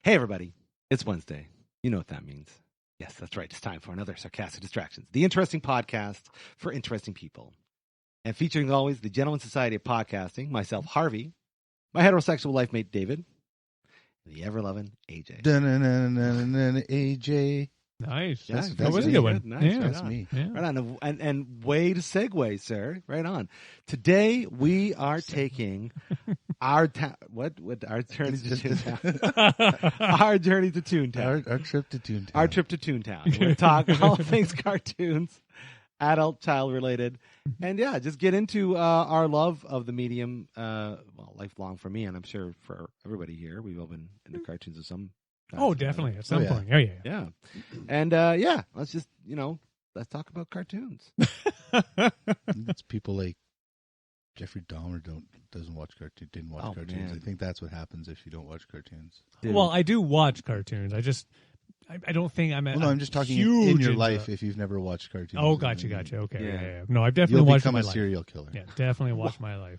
Hey, everybody. It's Wednesday. You know what that means. Yes, that's right. It's time for another Sarcastic Distractions, the interesting podcast for interesting people. And featuring always the Gentleman Society of Podcasting, myself, Harvey, my heterosexual life mate, David, and the ever-loving AJ. AJ. Nice. Yeah, that was a good one. Nice. Yeah. That's me. Yeah. Right on. And way to segue, sir. Right on. Today, we are taking our journey to ToonTown. Our journey to ToonTown. Our trip to ToonTown. Our trip to ToonTown. We're going to talk all things cartoons, adult, child-related, and yeah, just get into our love of the medium, lifelong for me, and I'm sure for everybody here. We've all been into cartoons of some Oh, definitely. At some point. Oh, yeah. Yeah. And, let's just, let's talk about cartoons. It's people like Jeffrey Dahmer didn't watch cartoons. Man. I think that's what happens if you don't watch cartoons. Dude. Well, I do watch cartoons. I don't think I'm Well, no, I'm just talking in your life if you've never watched cartoons. Oh, gotcha. Okay. Yeah. Yeah. No, I've definitely You'll watched become my a life. serial killer. Yeah, definitely watched my life.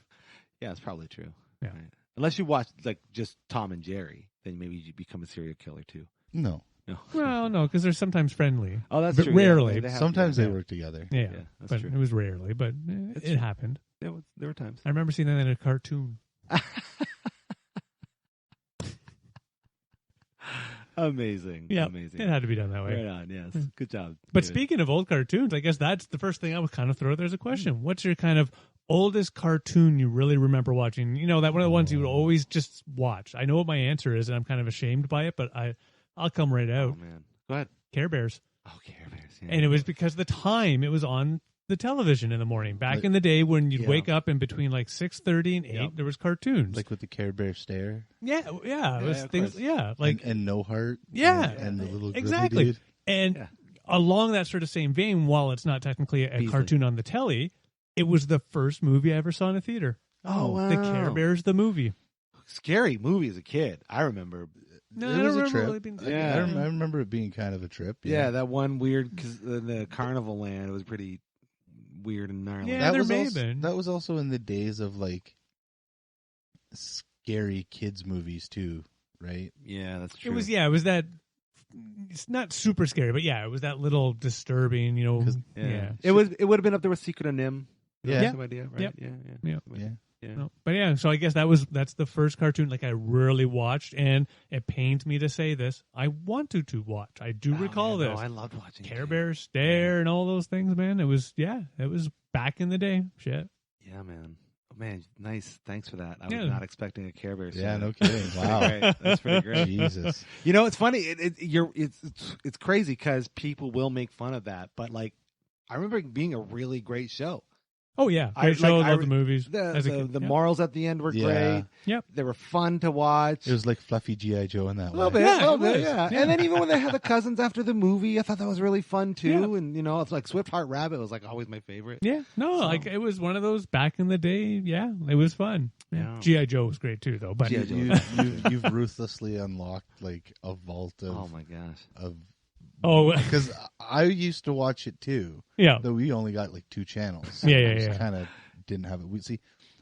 Yeah, it's probably true. Yeah. Right. Unless you watch, like, just Tom and Jerry, then maybe you become a serial killer, too. No. Well, no, because they're sometimes friendly. Oh, that's But true. rarely. Yeah, they have- Sometimes yeah. they work together. Yeah, that's but true. it was rarely. But It's it true. happened. Yeah, there were times. I remember seeing that in a cartoon. Amazing. Yeah, Amazing. it had to be done that way. Right on, yes. Good job. But David. speaking of old cartoons, I guess that's the first thing I would kind of throw there as a question. What's your kind of oldest cartoon you really remember watching? You know, that one of the ones you would always just watch. I know what my answer is, and I'm kind of ashamed by it, but I'll come right out. Oh, man. Go ahead. Care Bears. Oh, Care Bears. Yeah. And it was because the time it was on the television in the morning. Back in the day when you'd Yeah. wake up and between like 6:30 and 8, Yep. there was cartoons. Like with the Care Bear stare. Yeah. It was of things. course. Yeah. Like, and No Heart. Yeah. And the little grizzly exactly. dude. And Yeah. along that sort of same vein, while it's not technically a Beasley. cartoon on the telly, it was the first movie I ever saw in a theater. Oh, wow. The Care Bears, the movie. Scary movie as a kid. I remember. No, It I was don't a remember trip. really being. Yeah. I remember it being kind of a trip. Yeah, that one weird, because the Carnival Land was pretty weird and gnarly. Yeah, that there was may have also, been. That was also in the days of like scary kids movies too, right? Yeah, that's true. It was that. It's not super scary, but yeah, it was that little disturbing. You know, 'Cause- yeah. It would have been up there with Secret of Nim. Yeah. Some idea, right? Yep. Yeah. Yep. Yeah. No. But yeah, so I guess that's the first cartoon like I really watched, and it pains me to say this. I wanted to watch. I do recall man, this. No, I loved watching Care Bears, Stare, and all those things, man. It was back in the day. Shit. Yeah, man. Oh, man, nice. Thanks for that. I Yeah. was not expecting a Care Bears. Yeah, show. no kidding. Wow. Right. That's pretty great. Jesus. You know, it's funny. It's crazy because people will make fun of that, but like, I remember it being a really great show. Oh yeah, I- great show. like, I Love re- the movies. As a The kid. Yep. morals at the end were Yeah. great. Yep. They were fun to watch. It was like fluffy G.I. Joe in that A little way. bit, Yeah, a little it bit, was. yeah. Yeah. And then even when they had the cousins after the movie, I thought that was really fun too. Yeah. And it's like Swift Heart Rabbit was like always my favorite. Yeah, no, So- like it was one of those back in the day. Yeah, it was fun. Yeah. GI Joe was great too, though. But G.I. Joe. You've ruthlessly unlocked like a vault Oh my gosh. of oh because I used to watch it too. yeah, Though we only got like 2 channels. Yeah. Kind of didn't have it.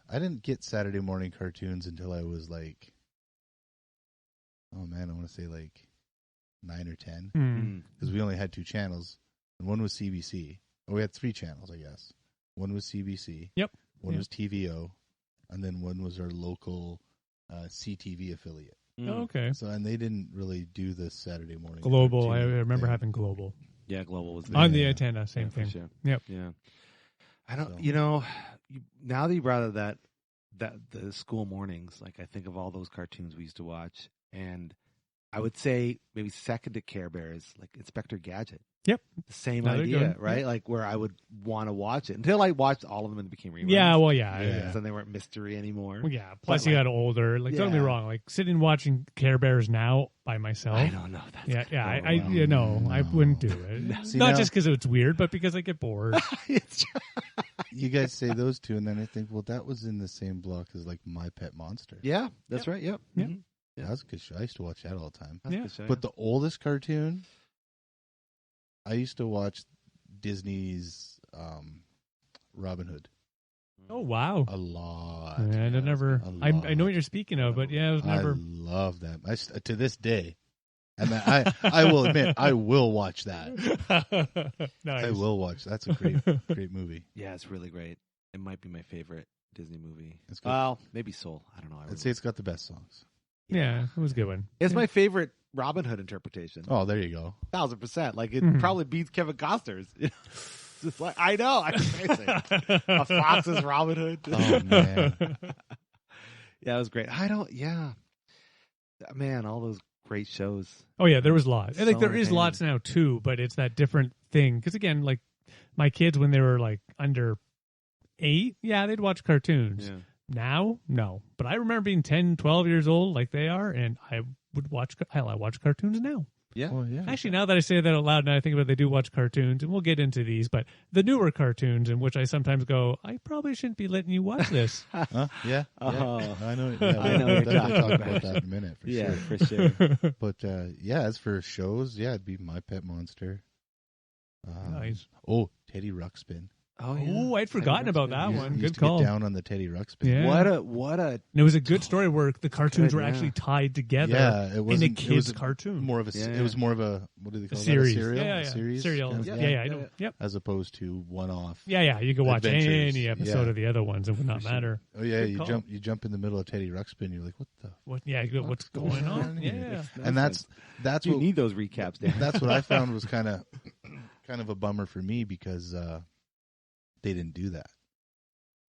I didn't get Saturday morning cartoons until I was like, oh man, I want to say like 9 or 10 Hmm. because we only had 2 channels, and one was CBC. Or we had 3 channels, I guess. One was CBC. Yep. One Yep. was TVO, and then one was our local CTV affiliate. Mm. Oh, okay. So, and they didn't really do this Saturday morning. Global. I cartoon remember thing. having Global Yeah, Global was on there. the antenna. Same Yeah, for thing. sure. Yep. Yeah. I don't. So- Now that you brought up that the school mornings, like I think of all those cartoons we used to watch, and I would say maybe second to Care Bears, like Inspector Gadget. Yep. The same Another idea, good one. right? Yep. Like where I would want to watch it until I watched all of them and it became reruns. Yeah. Well, yeah. Yeah. Yeah. So they weren't mystery anymore. Well, yeah. Plus, But, you like- got older. Like, don't get me Yeah. wrong. Like sitting watching Care Bears now by myself. I don't know. That's Yeah, yeah. I no, you know, I no. wouldn't do it. See, Not now- just because it's weird, but because I get bored. It's You guys say those 2, and then I think, well, that was in the same block as like My Pet Monster. yeah, that's right. Yep. Yep. Mhm. That was a good show. I used to watch that all the time. That's a Yeah. good show, But the oldest cartoon, I used to watch Disney's Robin Hood. Oh wow. A lot. And I never. A I lot. know what you're speaking of, but yeah, I was never. I love that. To this day. And I will admit, I will watch that. Nice. I will watch. That's a great movie. Yeah, it's really great. It might be my favorite Disney movie. It's good. Well, maybe Soul. I don't know. I'd say it's got the best songs. Yeah, it was a good one. It's my favorite Robin Hood interpretation. Oh, there you go. 1,000%. Like, it Mhm. probably beats Kevin Costner's. It's just like, I know. I can say it. A Fox's Robin Hood. Oh, man. Yeah, it was great. Man, all those great shows. Oh yeah, there was lots. And, like So there is entertaining. lots now too, but it's that different thing. Because again, like my kids when they were like under 8, yeah, they'd watch cartoons. Yeah. Now, no. But I remember being 10, 12 years old, like they are, and I would watch. Hell, I watch cartoons now. Yeah. Well, yeah. Actually, now that I say that out loud, now I think about it, they do watch cartoons, and we'll get into these. But the newer cartoons, in which I sometimes go, I probably shouldn't be letting you watch this. Huh? Yeah. Oh. I know. Yeah, I know we'll you're definitely talking talk about. about that in a minute for Yeah, sure. for sure. But yeah, as for shows, yeah, it'd be My Pet Monster. Nice. Oh, Teddy Ruxpin. Oh, yeah. Oh, I'd forgotten about that Used- one. used Good to call. Get down on the Teddy Ruxpin. Yeah. What a And it was a good story where the cartoons Good, were yeah. actually tied together Yeah, it in a wasn't. It was kid's cartoon. more of a. Yeah. It was more of a. What do they A call series. that? A serial. Yeah, A series. Serial. kind of Yeah, thing, yeah, I know. Yep. As opposed to one-off. Yeah, you could watch Adventures. any episode Yeah. of the other ones. It would not For sure. matter. Oh yeah, Good you call. jump in the middle of Teddy Ruxpin. You're like, what the? What? Yeah, you go, what's going on? here? Yeah. And that's You what need those recaps, Dan. that's what I found was kind of a bummer for me because they didn't do that.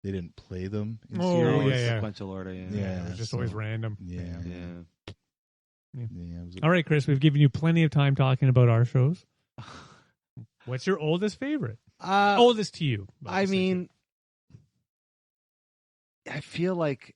They didn't play them in Oh, series. yeah. Sequential order, yeah. Yeah. It was just so- always random. Yeah. Yeah. Yeah, it was All right, Chris, we've given you plenty of time talking about our shows. What's your oldest favorite? Oldest to you. I mean, I feel like,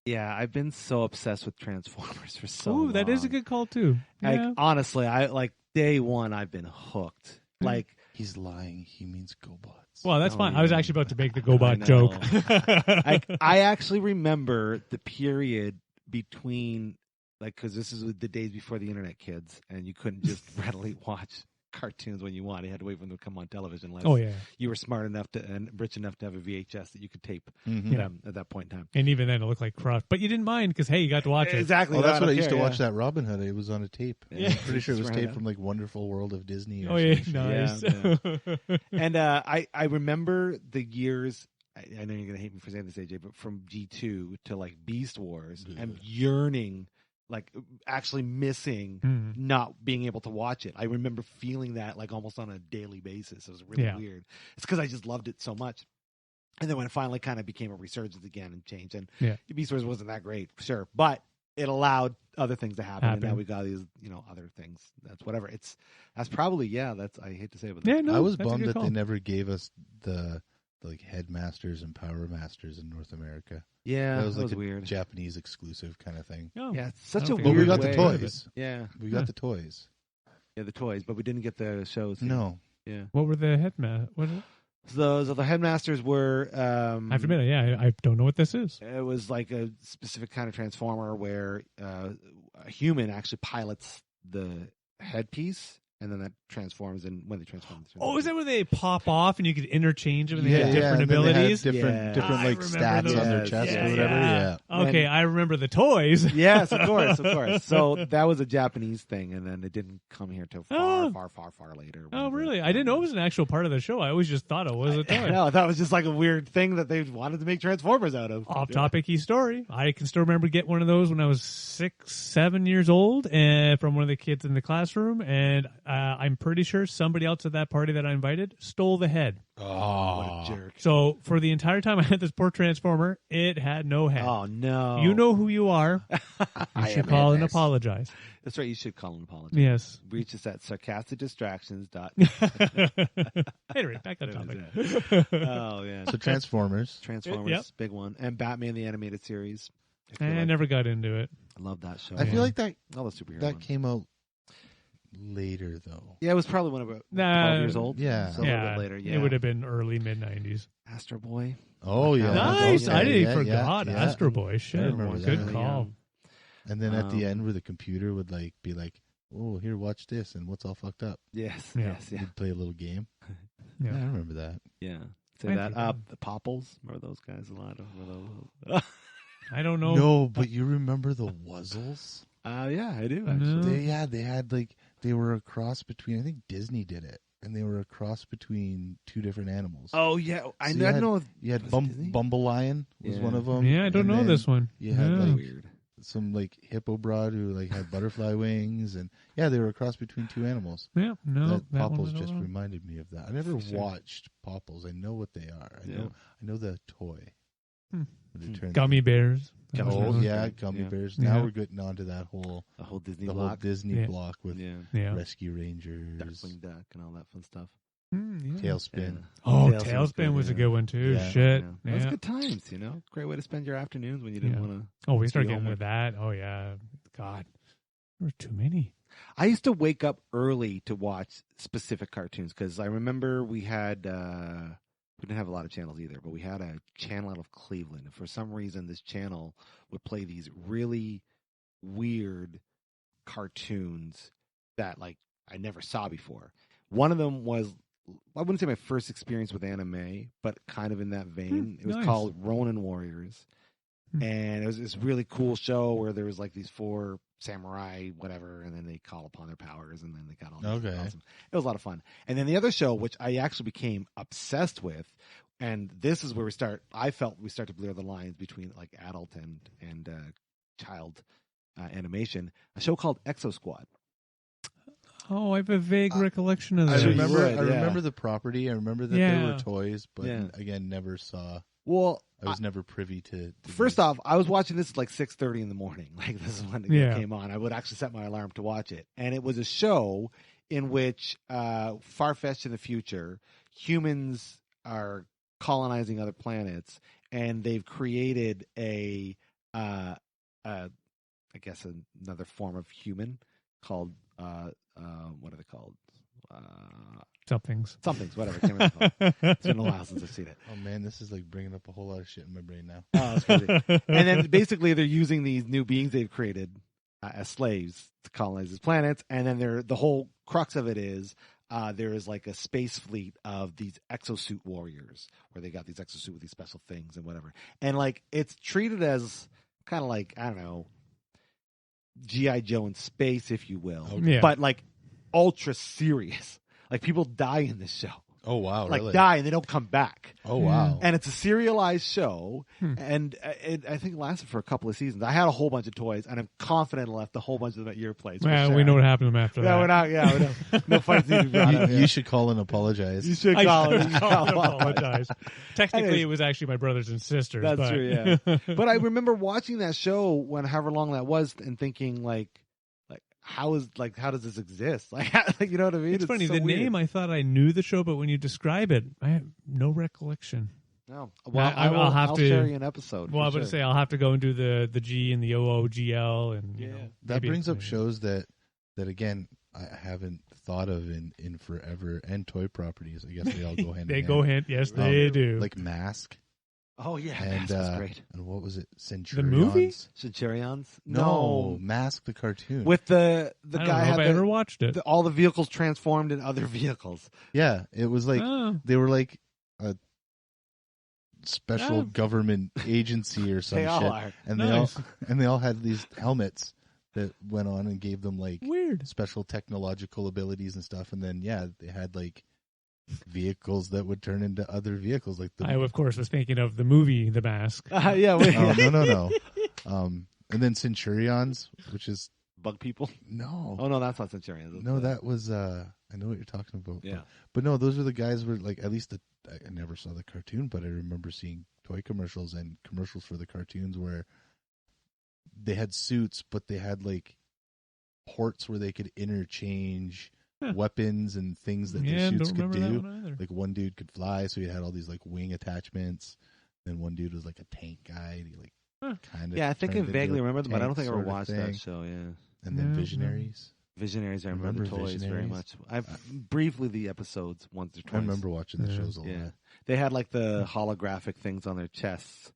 yeah, I've been so obsessed with Transformers for so long. Ooh, that is a good call too. Like, Yeah. honestly, I like day one, I've been hooked. Like, He's lying. He means GoBots. Well, that's Oh, fine. I was yeah. actually about to make the I GoBot know. joke. I actually remember the period between, like, because this is the days before the internet, kids, and you couldn't just readily watch cartoons when you want. You had to wait for them to come on television. Unless Oh yeah. you were smart enough to and rich enough to have a VHS that you could tape Mhm. them at that point in time. And even then, it looked like crust, but you didn't mind because hey, you got to watch it. Exactly. Oh, No, that's what I don't used to care, watch. That Robin Hood. It was on a tape. Yeah. I'm pretty sure it was Just taped right from like Wonderful World of Disney. Or Oh yeah, some shit. nice. And I remember the years. I know you're gonna hate me for saying this, AJ, but from G2 to like Beast Wars, and yearning, like actually missing Mhm. not being able to watch it. I remember feeling that like almost on a daily basis. It was really Yeah. weird. It's because I just loved it so much. And then when it finally kind of became a resurgence again and changed, and Yeah. Beast Wars wasn't that great, sure, but it allowed other things to happen, and now Happen. we got these, other things. That's whatever. That's probably That's I hate to say it, but Yeah, that's, no, I was that's a bummed good that call. they never gave us the like Headmasters and Power Masters in North America. yeah, that was like a weird. Japanese exclusive kind of thing. Oh. Yeah, it's such I a don't weird. feel But we got way. the toys. Yeah, We got the toys. yeah, the toys, but we didn't get the shows. No. Yeah. What were the headman? What is it? So the headmasters were. I have to admit, yeah, I don't know what this is. It was like a specific kind of transformer where a human actually pilots the headpiece, and then that transforms. And when they transform, Oh, is that where they pop off and you could interchange them and they Yeah, had different and then they had abilities? different, Yeah. different I like remember stats those. on their Yes, chest yeah, or whatever. Yeah. Okay, I remember the toys. Yes, of course, of course. So that was a Japanese thing, and then it didn't come here till Oh. far later. Oh, really? I didn't know it was an actual part of the show. I always just thought it was a toy. No, that was just like a weird thing that they wanted to make Transformers out of. Off-topic story. I can still remember getting one of those when I was 6, 7 years old, and from one of the kids in the classroom. And I'm pretty sure somebody else at that party that I invited stole the head. Oh, what a jerk! So for the entire time I had this poor Transformer, it had no head. Oh no! You know who you are. You should call and apologize. That's right. You should call and apologize. Yes. Reach us at sarcasticdistractions. Anyway, back on topic. Oh yeah. So Transformers. Transformers, Yep. big one, and Batman the animated series. I, I feel like- never got into it. I love that show. I feel like that all the superhero that ones. came out later though. Yeah, it was probably when about Nah, 12 years old. yeah. so a little bit later. Yeah, It would have been early mid-90s. Astro Boy. Oh yeah. Nice. Okay, I didn't yeah, forgot yeah. Astro Boy. Shit. remember that. Good Really call. young. And then at the Um, end where the computer would like be like, "Oh, here, watch this," and what's all fucked up? Yes, Yeah. yes, yeah, You'd play a little game. Yeah. Yeah, I remember that. yeah. say I that. think- The Popples. Remember those guys? A lot of those. I don't know. No, but you remember the Wuzzles? Yeah, I do No. actually. They had like they were a cross between. I think Disney did it, and they were a cross between two different animals. Oh yeah, I So know. you I had- know. If, You had was it Disney? Bumble Lion was Yeah. one of them. Yeah, I don't and know then this one. You had Yeah. like Weird. some like hippo broad who like had butterfly wings, and yeah, they were a cross between two animals. Yeah, no. that one Popples I don't just know. reminded me of that. I never Sure. watched Popples. I know what they are. I know the toy. Hmm. They turn- Gummy bears. That was Oh another one. yeah, gummy Yeah. bears. Yeah. Now we're getting onto that whole The whole Disney the whole block. Disney Yeah. block with Yeah. Yeah. Rescue Rangers, Darkwing Duck and all that fun stuff. Yeah. Tailspin. Yeah. Oh, Tailspin Tailspin was a yeah. good one too. Yeah. Shit. Yeah. Yeah. That was good times, you know. Great way to spend your afternoons when you didn't Yeah. want to. Oh, we do started your getting homework. with that. Oh yeah. God, there were too many. I used to wake up early to watch specific cartoons because I remember we had we didn't have a lot of channels either, but we had a channel out of Cleveland. And for some reason, this channel would play these really weird cartoons that like I never saw before. One of them was, I wouldn't say my first experience with anime, but kind of in that vein. It was Nice. called Ronin Warriors. Hmm. And it was this really cool show where there was like these 4 samurai, whatever, and then they call upon their powers, and then they got all these Okay. awesome. It was a lot of fun. And then the other show, which I actually became obsessed with, and this is where I felt we start to blur the lines between like adult and child animation. A show called Exo Squad. Oh, I have a vague recollection of I that. remember- remember. would, I yeah. remember the property. I remember that there Yeah. were toys, but Yeah. again, never saw. Well, I was never privy to first these. off, I was watching this at like 6:30 in the morning. Like this is when it Yeah. came on. I would actually set my alarm to watch it, and it was a show in which far-fetched in the future, humans are colonizing other planets, and they've created I guess another form of human called what are they called? Somethings. Somethings, whatever. Can't remember. It's been a while since I've seen it. Oh man, this is like bringing up a whole lot of shit in my brain now. Oh, it's crazy. And then basically they're using these new beings they've created as slaves to colonize these planets. And then the whole crux of it is there is like a space fleet of these exosuit warriors where they got these exosuit with these special things and whatever. And like it's treated as kind of like, I don't know, G.I. Joe in space, if you will. Okay. Yeah. But like ultra serious. Like people die in this show. Oh wow, Like really? die and they don't come back. Oh wow. And it's a serialized show, Hmm. and I think it lasted for a couple of seasons. I had a whole bunch of toys, and I'm confident I left a whole bunch of them at your place. for Well, sure. we know what happened to him after Yeah, that. we're not. Yeah, we don't. No fights need to be brought up you here. should call and apologize. You should I call it. should You should apologize. Technically, Anyways. it was actually my brothers and sisters. That's but... true, yeah. But I remember watching that show when however long that was, and thinking like how does this exist? Like you know what I mean? It's funny. so The weird. name, I thought I knew the show, but when you describe it, I have no recollection. No. Well, I'll have I'll to- share you an episode. Well, I for was going to sure. say I'll have to go and do the G and the OOGL, and you Yeah. know, That maybe- brings up shows that again I haven't thought of in forever, and toy properties. I guess they all go hand They in go hand. hand. Yes, Um, they do. Like Mask Oh yeah, and Mask was great. and what was it? movie? Centurions? Centurions? No, Mask the cartoon. With the I don't guy know had if I ever watched it. all the vehicles transformed into other vehicles. Yeah, it was like Oh. they were like a special Oh. government agency or some They all shit, are. and Nice. they all had these helmets that went on and gave them like Weird. special technological abilities and stuff. And then they had like vehicles that would turn into other vehicles, like the I, of course, was thinking of the movie The Mask. Yeah, wait. oh no. And then Centurions, which is Bug people. no, Oh no, that's not Centurions. no, that was I know what you're talking about. Yeah. But no, those were the guys were like, at least I never saw the cartoon, but I remember seeing toy commercials and commercials for the cartoons where they had suits, but they had like ports where they could interchange Huh. weapons and things that Yeah, the don't suits could remember that do. one either. Like one dude could fly, so he had all these like wing attachments. Then one dude was like a tank guy. And he like Huh. kind of Yeah, I think I vaguely remember them, but I don't think I ever watched that thing. show. Yeah, And then Yeah, Visionaries. Visionaries. I remember the Remember toys very Visionaries? much. I've briefly the episodes once or I twice. remember watching the Yeah. shows a Yeah, lot. they had like the holographic things on their chests.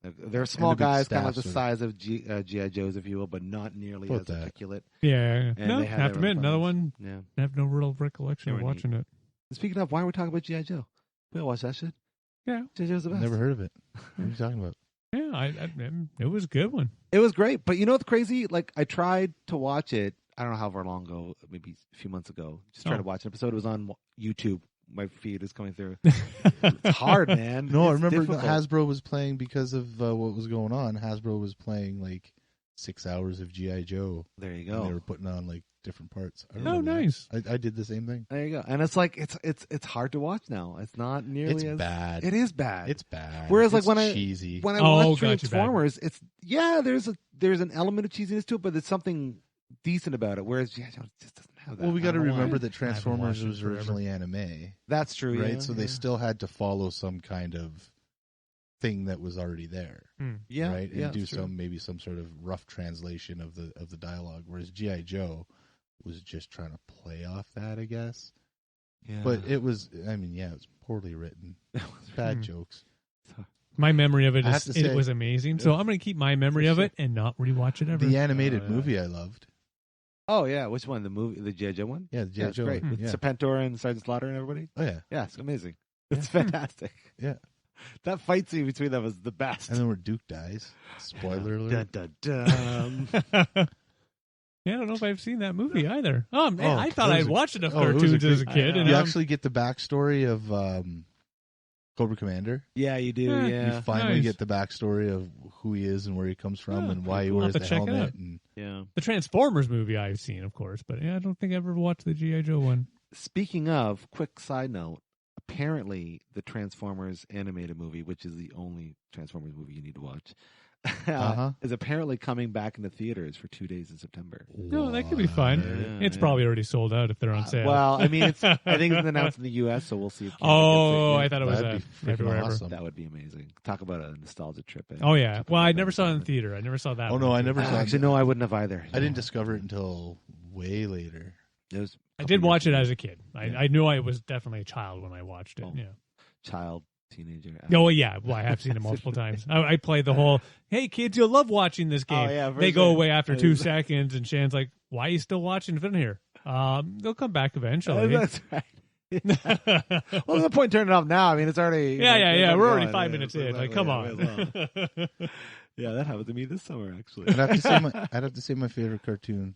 They're small the big guys, kind of like the staffs, size of GI Joes, if you will, but not nearly About as that. articulate. Yeah. And No, they had have to their admit, own another phones. one. Yeah. I have no real recollection They of were watching it. Speaking of, why are we talking about GI Joe? We all watch that shit. Yeah. JoJo's the best. Never heard of it. What are you talking about? Yeah, it was a good one. It was great, but you know what's crazy? Like I tried to watch it. I don't know however long ago, maybe a few months ago. Just tried to watch an episode. It was on YouTube. My feed is coming through. It's hard, man. No, I It's remember difficult. Hasbro was playing because of what was going on. Hasbro was playing like 6 hours of G.I. Joe. There you And go. they were putting on like different parts. I Oh, remember that. nice. I did the same thing. There you go. And it's like it's hard to watch now. It's not nearly It's as bad. It is bad. It's bad. Whereas, like, It's when I- cheesy. when I Oh, watch gotcha, Transformers, it's there's an element of cheesiness to it, but there's something decent about it. Whereas G.I. Joe just doesn't have that. Well, we I got to don't know why. remember that watched Transformers it was forever. originally anime, That's true, right? yeah, So yeah. they still had to follow some kind of thing that was already there, yeah, right? And yeah, do that's true. maybe some sort of rough translation of the dialogue. Whereas G.I. Joe was just trying to play off that, I guess. Yeah. But it was, I mean, yeah, it was poorly written, bad jokes. My memory of it I have is to say- it was amazing. So I'm going to keep my memory of it and not rewatch it ever. The animated yeah. movie I loved. Oh yeah, which one? The movie, the G.I. Joe one? Yeah, the G.I. it's Joe. great. With Yeah. Serpentor and Sergeant Slaughter and everybody. Oh yeah, Yeah, it's amazing. It's fantastic. yeah. That fight scene between them was the best. And then where Duke dies. Spoiler alert. Dun, dun, dun. Yeah, I don't know if I've seen that movie either. Oh man, Oh, I thought it I'd was a- watched enough it was a cartoons as a great- kid. I And You I'm- actually get the backstory of Cobra Commander. Yeah, you do. Yeah. Yeah, You finally nice. get the backstory of who he is and where he comes from Oh, and why he cool. I'll wears have the to check it helmet. out. And yeah. the Transformers movie I've seen, of course, but yeah, I don't think I've ever watched the G.I. Joe one. Speaking of, quick side note. Apparently, the Transformers animated movie, which is the only Transformers movie you need to watch, is apparently coming back into theaters for 2 days in September. No, that could be fun. Yeah, It's yeah. probably already sold out if they're on sale. Well, I mean, I think it's announced in the U.S., so we'll see. If Canada oh, I gets it. thought it was That'd be freaking everywhere. awesome. That would be amazing. Talk about a nostalgia trip. Oh yeah. Well, I never saw it in theater. I never saw that. Oh, one no, I in never theater. saw it. Actually, no, I wouldn't have either. I didn't discover it until way later. It was. I did watch it as a kid. Yeah. I knew I was definitely a child when I watched it. Oh. Yeah. child, teenager. Oh yeah, well I have seen it multiple times. I played the whole, hey kids, you'll love watching this game. Oh, yeah, for they go sure. away after 2 seconds, and Shan's like, "Why are you still watching from here? They'll come back eventually." That's right. Well, there's no point turning it off now. I mean, it's already. yeah. We're already going. 5 minutes in. Like, come on. Yeah, that happened to me this summer, actually. I'd have to say my favorite cartoon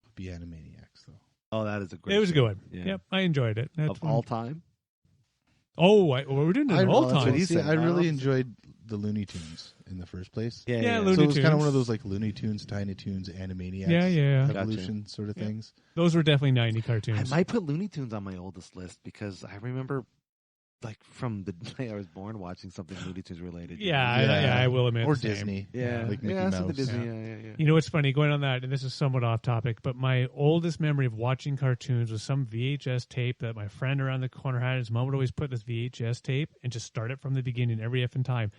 would be Animaniacs, though. Oh, that is a great. It was a show. good one. Yeah. Yep, I enjoyed it. That's Of fun. all time. Oh, we're doing it all that's what time. he said. I really Oh. enjoyed the Looney Tunes in the first place. Yeah, So Looney it was kind Tunes. of one of those like Looney Tunes, Tiny Toons, Animaniacs, Yeah. Gotcha. evolution sort of Yeah. things. Those were definitely 90 I cartoons. might put Looney Tunes on my oldest list because I remember, like, from the day I was born, watching something Looney Tunes related. Yeah, Yeah. I will admit. Or the same. Disney. Yeah, Like Mickey yeah, something Mouse. Disney. Yeah. Yeah. You know what's funny? Going on that, and this is somewhat off topic, but my oldest memory of watching cartoons was some VHS tape that my friend around the corner had. His mom would always put this VHS tape and just start it from the beginning every effing time.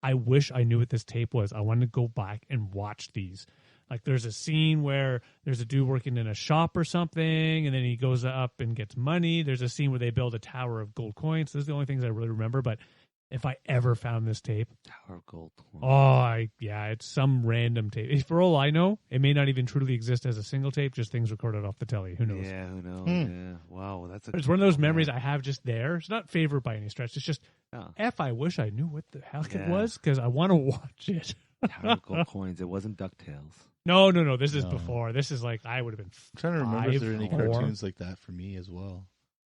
I wish I knew what this tape was. I wanted to go back and watch these. Like, there's a scene where there's a dude working in a shop or something, and then he goes up and gets money. There's a scene where they build a tower of gold coins. Those are the only things I really remember. But if I ever found this tape, Tower of Gold. it's some random tape. For all I know, it may not even truly exist as a single tape, just things recorded off the telly. Who knows? Yeah, who knows? Hmm. Yeah. Wow, that's It's one of those memories I have just there. It's not favorite by any stretch. It's just, Yeah. I wish I knew what the heck it Yeah. was, because I want to watch it. Tower of Gold coins. It wasn't DuckTales. No. This is No. before. This is like, I would have been I'm trying to remember if there are any 5, 4. cartoons like that for me as well.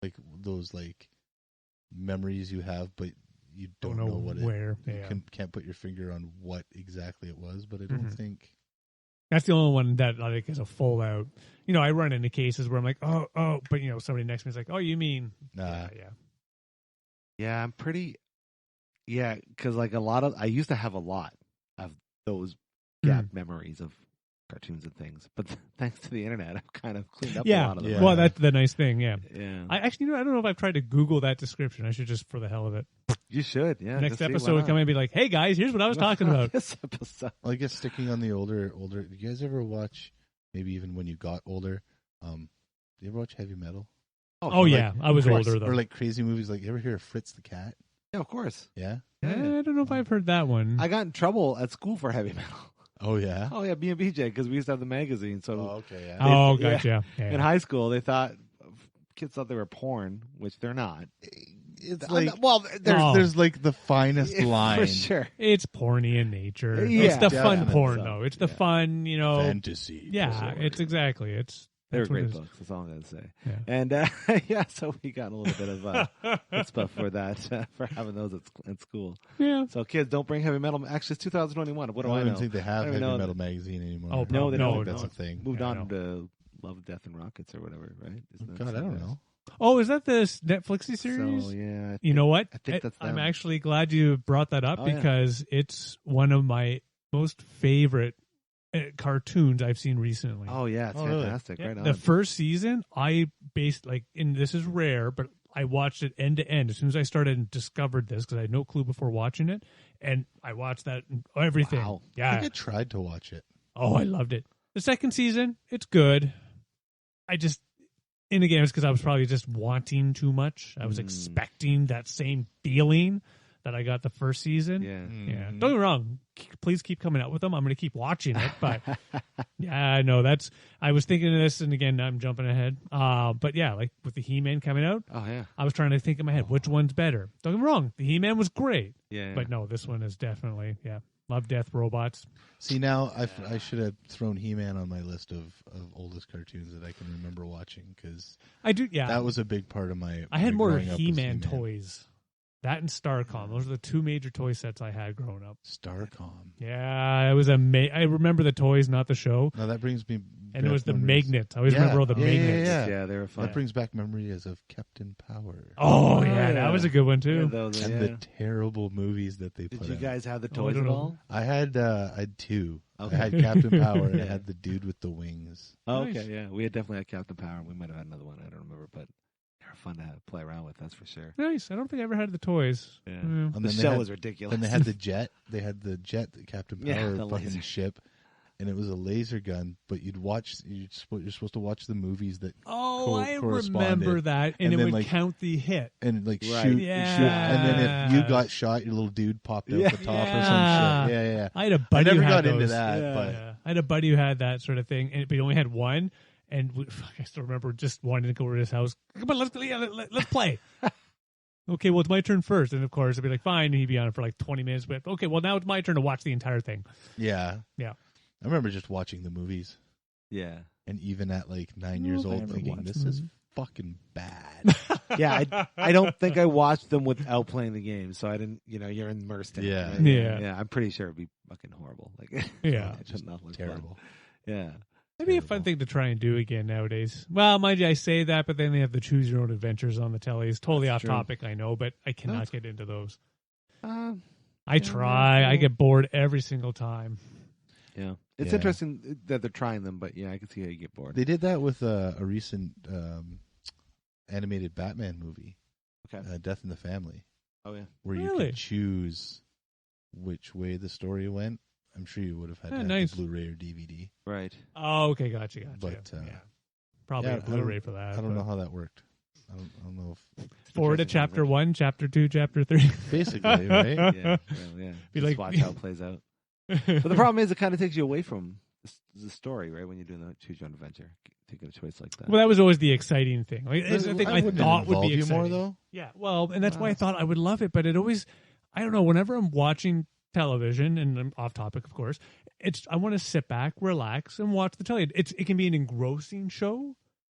Like those like memories you have, but you don't know what it. where. You Yeah. can't put your finger on what exactly it was, but I don't Mhm. think. That's the only one that I think is a full out. You know, I run into cases where I'm like, oh, but somebody next to me is like, oh, you mean? Nah. Yeah. Yeah, I'm pretty. Yeah, because like I used to have a lot of those gap memories of cartoons and things, but thanks to the internet, I've kind of cleaned up a lot of them. Yeah. Well, that's the nice thing. Yeah. Yeah, I actually, I don't know if I've tried to Google that description. I should just, for the hell of it. you should. Yeah, Next just see, episode why would come in and be like, hey guys, here's what I was not? talking about. This episode. Well, I guess sticking on the older. Do you guys ever watch? Maybe even when you got older. Do you ever watch heavy metal? Oh, yeah. I was older, though. Or like crazy movies. Like you ever hear of Fritz the Cat? Yeah, of course. Yeah. Yeah. I don't know if I've heard that one. I got in trouble at school for heavy metal. Oh yeah. Oh yeah, me and BJ, because we used to have the magazine. So Okay. Yeah. Oh, yeah. gotcha. Yeah. in high school, kids thought they were porn, which they're not. it's like well, there's like the finest line for sure. It's porny in nature. Yeah, it's the fun definitely. porn, though. It's the fun, fantasy. Yeah, porn. it's exactly. They were That's what great it is. books. That's all I'm going to say. Yeah. And yeah, so we got a little bit of chutzpah for that, for having those at school. Yeah. So kids, don't bring heavy metal. Actually, it's 2021. What do I I know? don't think they have I don't Heavy know. Metal magazine anymore. Oh, No, they I don't. think that's No. a thing. Moved Yeah, I on know. to Love, Death, and Rockets or whatever, right? Isn't that God, I don't something know. Oh, is that the Netflixy series? So yeah, You know what? I think that's I'm them. actually glad you brought that up Oh, yeah. because it's one of my most favorite cartoons I've seen recently. Oh yeah, it's Oh, really? fantastic. Yeah, Right on. the first season, I based and this is rare, but I watched it end to end as soon as I started and discovered this because I had no clue before watching it, and I watched that everything. Wow. I Yeah. think I tried to watch it. Oh, I loved it. The second season, it's good. And again, it's because I was probably just wanting too much. I was expecting that same feeling that I got the first season. Yeah. Yeah. Don't get me wrong. Please keep coming out with them. I'm going to keep watching it. But yeah, I know I was thinking of this, and again, I'm jumping ahead. But yeah, like with the He-Man coming out, Oh yeah. I was trying to think in my head, which one's better? Don't get me wrong. The He-Man was great. Yeah. But no, this one is definitely, Love, Death, Robots. See, now I should have thrown He-Man on my list of oldest cartoons that I can remember watching because I do, yeah. that was a big part of my. I had my more growing up was He-Man toys. That and Starcom. Those are the two major toy sets I had growing up. Starcom. Yeah, it was I remember the toys, not the show. Now that brings me. And it was the memories. magnet. I always Yeah. remember all the Yeah, magnets. yeah. They were fun. That brings back memories of Captain Power. Oh, yeah, yeah. that was a good one, Yeah, too. those, And yeah. the terrible movies that they Did put you out. guys have the I toys don't at know. all? I had two. Okay. I had Captain Power and I Yeah. had the dude with the wings. Oh, Nice. okay, yeah. We had definitely had Captain Power. We might have had another one. I don't remember, but they were fun to play around with. That's for sure. Nice. I don't think I ever had the toys. Yeah. And The then show they was ridiculous. Then they had the jet. They had the jet, the Captain Power Yeah, the fucking laser. ship, and it was a laser gun. But you're supposed to watch the movies that Oh, I corresponded. remember that. And And it then, would like, count the hit. and like Right. shoot, Yeah. shoot, and then if you got shot, your little dude popped out Yeah. the top or Yeah. some shit. Yeah, yeah. I had a I buddy never who had got into those. that, Yeah. but Yeah. I had a buddy who had that sort of thing, but he only had one. And I still remember just wanting to go over to his house. Come on, let's play. Okay, well, it's my turn first. And of course, I'd be like, fine. And he'd be on it for like 20 minutes. But okay, well, now it's my turn to watch the entire thing. yeah, Yeah. I remember just watching the movies, Yeah. and even at like 9 years I old, never thinking watched this the is movie. fucking bad. Yeah, I don't think I watched them without playing the game, so I didn't. You're immersed in Yeah. it. Right? Yeah. Yeah. I'm pretty sure it'd be fucking horrible. Like, Yeah. it should not look Terrible. fun. Yeah. That'd be a fun thing to try and do again nowadays. Well, mind you, I say that, but then they have the choose your own adventures on the telly. It's totally That's off true. topic, I know, but I cannot That's- get into those. Yeah, I try. yeah. I get bored every single time. Yeah. It's Yeah. interesting that they're trying them, but yeah, I can see how you get bored. They did that with a recent animated Batman movie, Okay. Death in the Family, Oh yeah. where you Really? could choose which way the story went. I'm sure you would have had to have nice. the Blu-ray or DVD. Right. Oh, okay, gotcha. But, yeah. Probably yeah, a Blu-ray for that. I don't but- know how that worked. I don't know if Forward to Interesting chapter language. 1, chapter 2, chapter 3. basically, right? Yeah. Yeah. Be Just like- watch how it plays out. But the problem is, it kind of takes you away from the story, right? When you're doing the choose your own adventure, taking a choice like that. Well, that was always the exciting thing. Like, it's the thing I wouldn't thought would involve be you exciting. more though. Yeah, well, and that's why I thought I would love it, but it always, I don't know, whenever I'm watching television, and I'm off topic, of course, I want to sit back, relax, and watch the telly. It can be an engrossing show,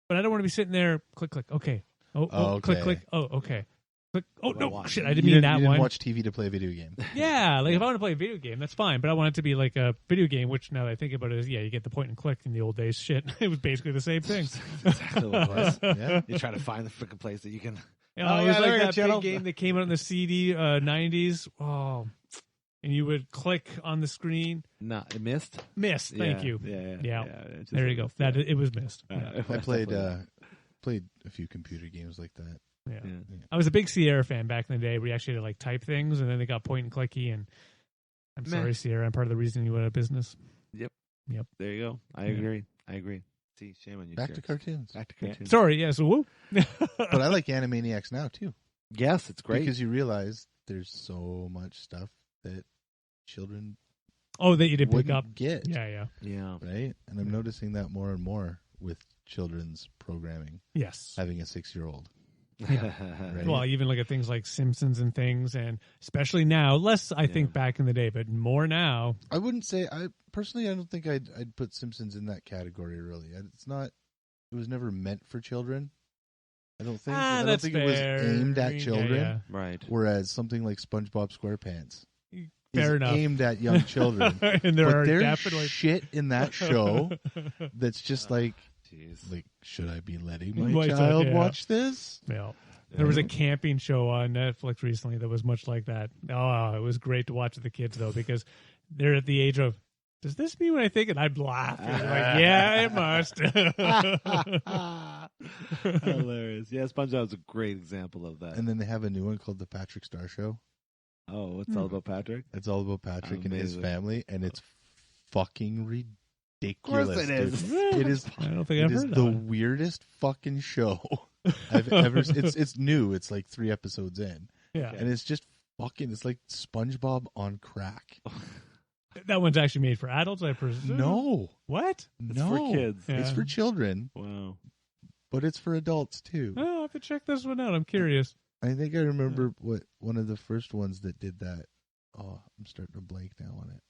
but I don't want to be sitting there, click, click, okay. Oh, click, Okay. click, oh, okay. Click, oh, What do I no, watch? shit, I You didn't mean that you didn't one. watch TV to play a video game. Yeah, like if I want to play a video game, that's fine. But I want it to be like a video game, which now that I think about it is, yeah, you get the point and click in the old days. Shit, it was basically the same thing. exactly what it was. Yeah. You're trying to find the freaking place that you can. You Oh, know, it yeah, was there like you go, that channel. big game that came out in the CD 90s. Oh, and you would click on the screen. No, it missed. Missed. Thank Yeah, you. Yeah. Yeah. It just There you go. missed, That yeah. it was missed. Yeah. It I was played definitely- played a few computer games like that. Yeah. Yeah. I was a big Sierra fan back in the day where you actually had to like type things and then they got point and clicky. And I'm Meh. sorry, Sierra. I'm part of the reason you went out of business. There you go. I Yeah. agree. See, shame on you. Back to jerks. cartoons. Back to Yeah. cartoons. Sorry. Yeah. So woo. But I like Animaniacs now too. Yes, it's great. Because you realize there's so much stuff that children Oh, that you didn't pick wouldn't up. get. Yeah. Yeah. yeah. Right? And I'm noticing that more and more with children's programming, Yes. having a 6-year-old. Right? Well, even look at things like Simpsons and things, and especially now, less I think back in the day, but more now. I wouldn't say I don't think I'd put Simpsons in that category. Really, it's not. It was never meant for children. I don't think. I don't think it was aimed at children. Yeah. Right. Whereas something like SpongeBob SquarePants Fair is enough. aimed at young children. And there but are there's definitely shit in that show that's just like, Jeez. should I be letting my My child child, yeah. watch this? Yeah. There was a camping show on Netflix recently that was much like that. Oh, it was great to watch with the kids though, because they're at the age of, does this mean what I think? And I'd laugh. And like, yeah, it must. Hilarious. Yeah, SpongeBob's a great example of that. And then they have a new one called The Patrick Star Show. Oh, it's all about Patrick? It's all about Patrick and his Amazing. family, and it's fucking ridiculous. Of course it is. Dude. It is. I don't think It I've is heard the that one. weirdest fucking show I've ever. It's new. It's like 3 episodes in, Yeah. and it's just fucking. It's like SpongeBob on crack. That one's actually made for adults, I presume. No, What? It's no, for kids. Yeah. It's for children, Wow. but it's for adults too. Oh, I'll have to check this one out. I'm curious. I think I remember what one of the first ones that did that. Oh, I'm starting to blank now on it.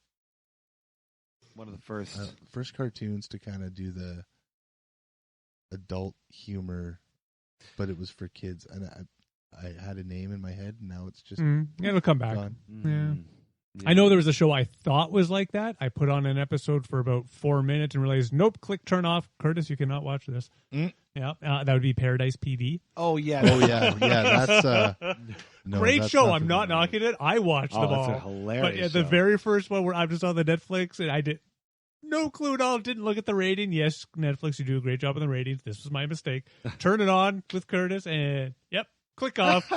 One of the first. First cartoons to kind of do the adult humor, but it was for kids, and I had a name in my head, and now it's just It'll come back. gone. Yeah. I know there was a show I thought was like that. I put on an episode for about 4 minutes and realized, nope, click turn off. Curtis, you cannot watch this. Yeah, that would be Paradise PD. Oh, yeah. Oh yeah, yeah. That's no, Great that's show. not I'm for not me. knocking it. I watched them that's all. a hilarious But yeah, the show. very first one where I just on the Netflix and I did no clue at all. Didn't look at the rating. Yes, Netflix, you do a great job on the ratings. This was my mistake. Turn it on with Curtis and yep, click off.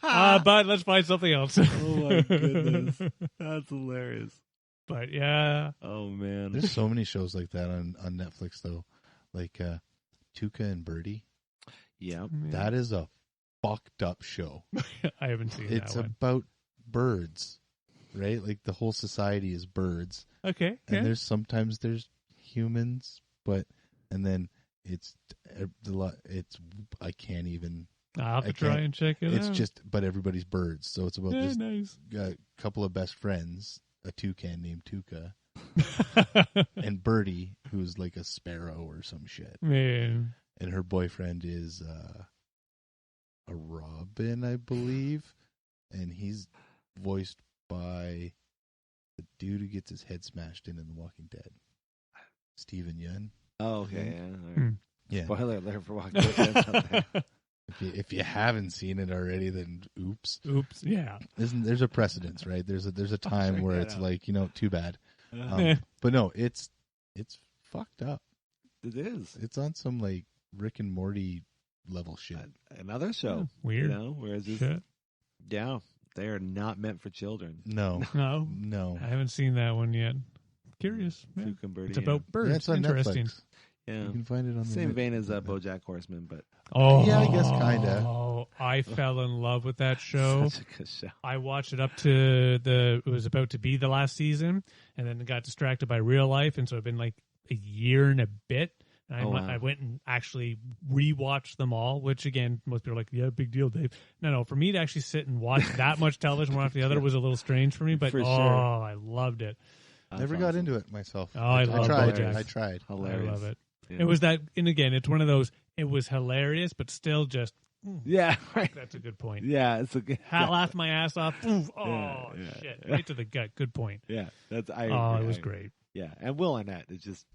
But let's find something else. Oh, my goodness. That's hilarious. But yeah. Oh, man. There's so many shows like that on Netflix though, like Tuca and Birdie. Yeah. That is a fucked up show. I haven't seen It's that one. about birds, right? Like the whole society is birds, Okay. and Yeah. sometimes there's humans, and then it's I can't even. I'll have to I try can't- and check it It's out. just, but everybody's birds, so it's about yeah, this nice. couple of best friends, a toucan named Tuca, and Birdie, who's like a sparrow or some shit, Man. and her boyfriend is a robin, I believe, and he's voiced by the dude who gets his head smashed in The Walking Dead, Steven Yeun. Oh, okay. Yeah. All right. Yeah. Spoiler alert for Walking Dead. If you haven't seen it already, then oops. Oops. Yeah. There's a precedence, right? There's a time check where that it's out. like, too bad. Eh. But no, it's fucked up. It is. It's on some like Rick and Morty level shit. Another show. Weird. Whereas this, Shit. yeah, they are not meant for children. No, No. no. I haven't seen that one yet. Curious. Yeah. Tuca and Birdie, It's about birds. Yeah, it's on Interesting. Netflix. Yeah. You can find it on the Same vein as BoJack Horseman, but Oh, Yeah, I guess kinda. Oh, I fell in love with that show. such a good show. I watched it up to it was about to be the last season, and then got distracted by real life, and so it's been like a year and a bit. And Oh, wow. I went and actually rewatched them all, which again, most people are like, yeah, big deal, Dave. No, for me to actually sit and watch that much television one after the other was a little strange for me, but For sure. I loved it. Never got into it myself. Oh, I love tried. BoJack. I tried. Hilarious. I love it. Yeah. It was that, and again, it's one of those, it was hilarious, but still just, Yeah, right. that's a good point. Yeah, it's a good. Laughed my ass off. Ooh, oh, Yeah, shit. yeah. Right to the gut. Good point. Yeah, that's. I. Oh, agree. it was great. Yeah, and Will Arnett is just.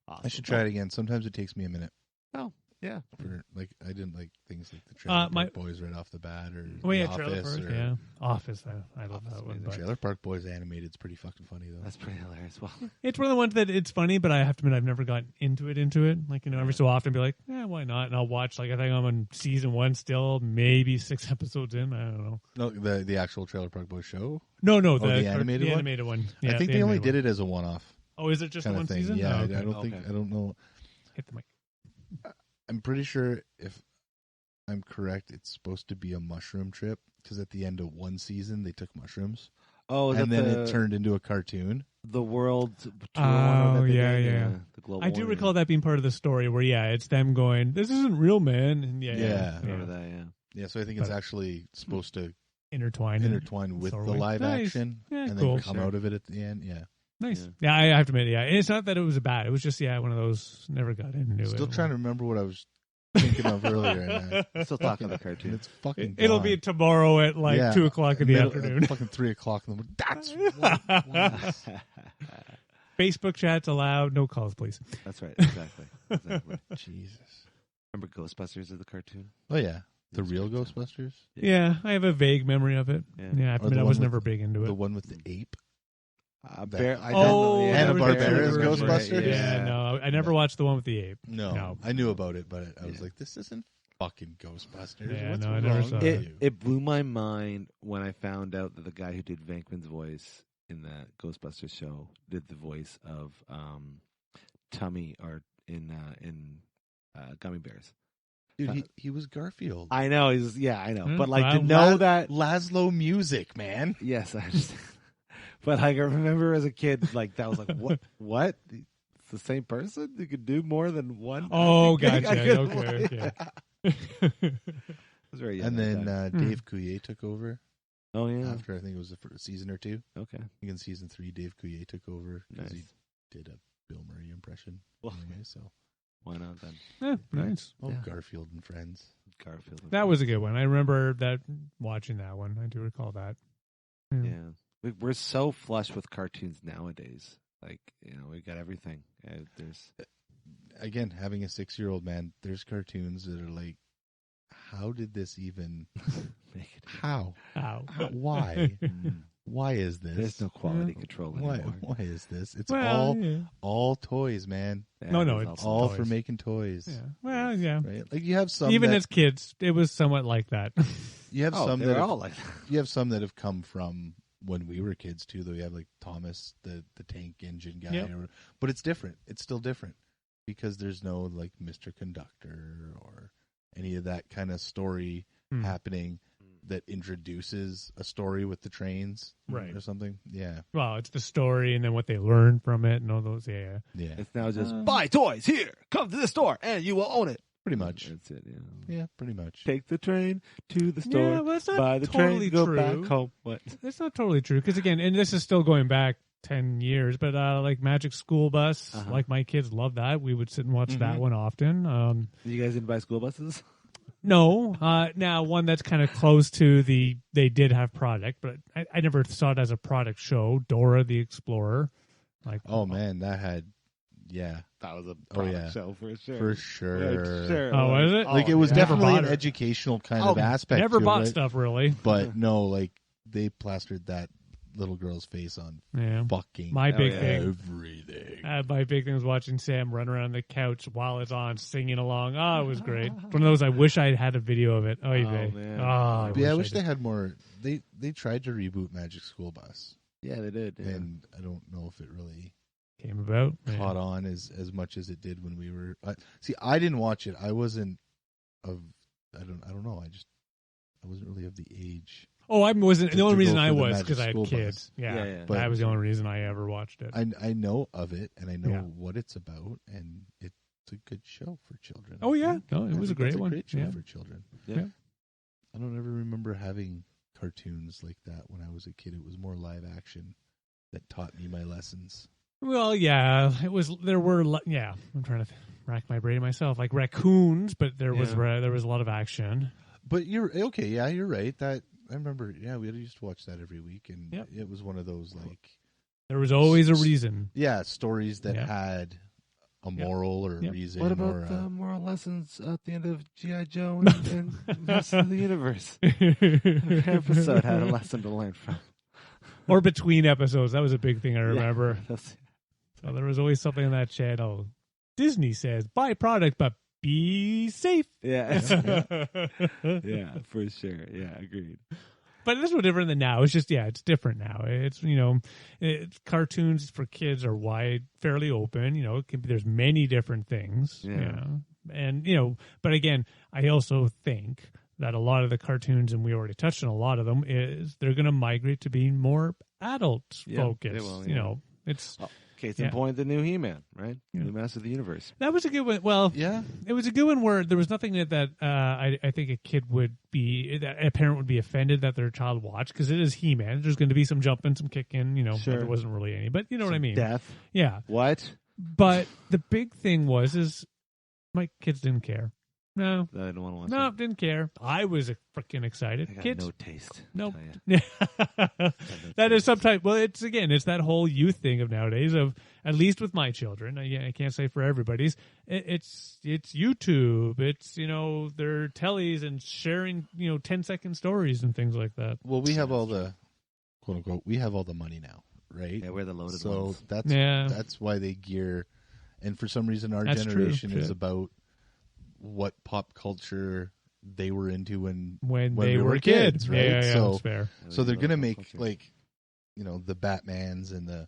Awesome. I should try it again. Sometimes it takes me a minute. Oh, yeah. For like, I didn't like things like the Trailer my- Park Boys right off the bat, or Oh, yeah, The Trailer Office, Park. or Yeah. Office. I love Office that one. amazing. But Trailer Park Boys animated. It's pretty fucking funny though. That's pretty hilarious. Well, it's one of the ones that it's funny, but I have to admit, I've never gotten into it. Like, every so often be like, yeah, why not? And I'll watch, like, I think I'm on season 1 still, maybe 6 episodes in. I don't know. No, the actual Trailer Park Boys show. No, the animated one? animated one. Yeah, I think the they only animated did it as a one-off one. Oh, is it just kind one of thing. season? Yeah, Oh, okay. I don't think. Okay. I don't know. Hit the mic. I'm pretty sure if I'm correct, it's supposed to be a mushroom trip because at the end of one season they took mushrooms. Oh, is and that then the, it turned into a cartoon. the world tour Oh, that they yeah, did? yeah. The global I do one, recall that being part of the story where, it's them going, this isn't real, man. And Yeah. I remember that, yeah. Yeah, so I think it's actually supposed to intertwine with sort the of way. live Nice. action Yeah, and cool. then come out of it at the end. Yeah. Nice. Yeah, I have to admit, And it's not that it was bad. It was just, one of those, never got into it. Still trying to remember what I was thinking of earlier. And I Still talking about the and cartoon. it's fucking It'll gone. be tomorrow at 2 o'clock in the afternoon. Fucking 3 o'clock in the morning. That's what it was. Facebook chats allowed. No calls, please. That's right. Exactly. Jesus. Remember Ghostbusters as the cartoon? Oh, yeah. The real Ghostbusters? Yeah, I have a vague memory of it. Yeah. Yeah, I Or admit the I one was with- never big into it. The one with the ape? I don't Oh, know. Yeah, Hanna-Barbera's Bear- Ghostbusters? Yeah, no, I never watched the one with the ape. No. I knew about it, but I was like, this isn't fucking Ghostbusters. Yeah, What's no, I wrong never saw with it. you? It blew my mind when I found out that the guy who did Venkman's voice in that Ghostbusters show did the voice of Tummy or in Gummy Bears. Dude, he was Garfield. I know I know, but like Wow. to know that, Laszlo Music, man. yes, I understand. But like I remember as a kid, like that was like what? It's the same person? You could do more than one? Oh, I gotcha. couldn't, Okay. I was very young And at then that time. Dave Coulier took over Oh yeah, after I think it was the first season or two. okay, I think in season 3, Dave Coulier took over because nice. he did a Bill Murray impression. Well, Anyway, so why not then? Yeah, nice. oh, Yeah. Garfield and Friends. Garfield. That was a good one. I remember that watching that one. I do recall that. Yeah. We're so flush with cartoons nowadays. Like, we've got everything. There's Again, having a 6-year-old, man, there's cartoons that are like, how did this even? make it. How? Ow. Why? Why is this? There's no quality control Why? anymore. Why is this? It's Well, all toys, man. Yeah, No, it's it's All toys. for making toys. Yeah. Well, yeah. Right? Like you have some Even that, as kids, it was somewhat like that. you have Oh, some they're that have, all like that. you have some that have come from when we were kids too. Though you have like Thomas, the tank engine guy, Yep. but it's different. It's still different because there's no like Mr. Conductor or any of that kind of story happening that introduces a story with the trains, Right. or something. Yeah, Well, it's the story and then what they learn from it and all those. Yeah. yeah, It's now just buy toys here. Come to the store and you will own it. pretty much. That's it. Yeah, pretty much. Take the train to the store. Yeah, well, it's not buy the totally train. Go true. back home. What? That's not totally true. Because, again, and this is still going back 10 years, but like Magic School Bus, like my kids love that. We would sit and watch that one often. You guys didn't buy school buses? No. Now, one that's kind of close to they did have product, but I never saw it as a product show. Dora the Explorer. Like, Oh man, that had, yeah, That was a product show for sure. for sure. Oh, was it? Like it was Never definitely bought an it. educational kind of aspect. Never to bought it, stuff, really. but no, like they plastered that little girl's face on Yeah. fucking My big yeah. thing. everything. My big thing was watching Sam run around the couch while it's on, singing along. Oh, it was great. One of those I wish I had a video of it. Oh, man. I Yeah, I wish wish they had more. They tried to reboot Magic School Bus, Yeah, they did. Yeah. and I don't know if it really came about. caught on as much as it did when we were. See, I didn't watch it. I wasn't of. I don't know. I wasn't really of the age. Oh, I wasn't. The To only go reason for I the was Magic because I had School kids. Bus. Yeah, Yeah. But- that was the only reason I ever watched it. I know of it, and I know Yeah. what it's about, and it's a good show for children. Oh, yeah. No, it I was a think great it's one. Great show Yeah. for children. Yeah. I don't ever remember having cartoons like that when I was a kid. It was more live action that taught me my lessons. Well, yeah, it was. There were. Yeah, I'm trying to rack my brain myself. Like raccoons, but there was a lot of action. But you're okay. Yeah, you're right. That I remember. Yeah, we used to watch that every week, and Yep. it was one of those like There was always a reason. stories that Yeah. had a moral or a Yep. reason. What or about the moral lessons at the end of G.I. Joe and Master of the Universe? Every episode had a lesson to learn from. Or between episodes. That was a big thing I remember. That's- So there was always something on that channel. Disney says, buy product, but be safe. yeah. Yeah, for sure. Yeah, agreed. But it's no different than now. It's just, it's different now. It's, cartoons for kids are fairly open. It can be, there's many different things. Yeah. And, but again, I also think that a lot of the cartoons, and we already touched on a lot of them, is they're going to migrate to being more adult Yeah, focus. they will, You yeah. know, it's Case in Yeah. point, the new He-Man, right? Yeah. New Master of the Universe. that was a good one. Well, Yeah. it was a good one where there was nothing that I think a kid would be, that a parent would be offended that their child watched, because it is He-Man. There's going to be some jumping, some kicking. You know, Sure. there wasn't really any, but you know what I mean. Death. Yeah, What? but the big thing is my kids didn't care. No, I didn't want to watch no, it. didn't care. I was freaking excited. I got Kids, no taste. nope. I'll tell ya. That is sometimes. Well, it's that whole youth thing of nowadays. Of at least with my children, I can't say for everybody's. It's YouTube. It's their tellies and sharing 10-second stories and things like that. Well, we have all the quote unquote. We have all the money now, right? Yeah, we're the loaded So ones. that's why they gear. And for some reason, our That's true. generation is Shit. about what pop culture they were into when They we were kids, right? Yeah, So that's fair. So they're gonna make Culture. like, the Batmans and a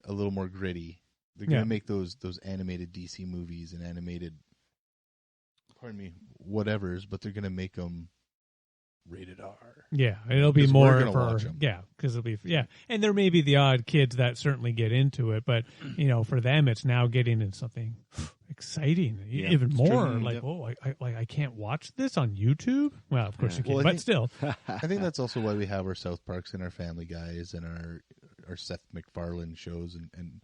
little more gritty. They're Yeah. gonna make those animated DC movies and animated, whatevers. But they're gonna make them rated R. Yeah, it'll be 'Cause more we're gonna for watch 'em. because it'll be and there may be the odd kids that certainly get into it, but for them it's now getting into something exciting, Yeah, even it's more true. like Yep. I can't watch this on YouTube. Well, of course Yeah. you can, Well, I but think- still, I think that's also why we have our South Parks and our Family Guys and our Seth MacFarlane shows and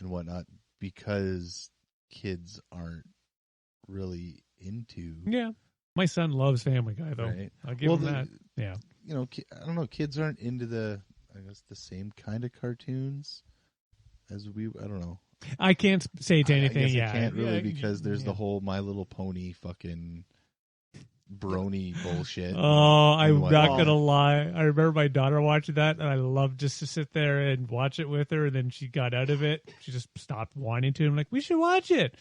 whatnot, because kids aren't really into. yeah. My son loves Family Guy though. Right. I'll give him that. Yeah. I don't know. Kids aren't into the same kind of cartoons as we. I don't know. I can't say to I anything. guess Yeah, I can't really, Yeah, because there's the yeah. whole My Little Pony fucking brony bullshit. Oh, I'm and not whatnot. gonna lie. I remember my daughter watching that, and I loved just to sit there and watch it with her. And then she got out of it. She just stopped wanting to. I'm like, we should watch it.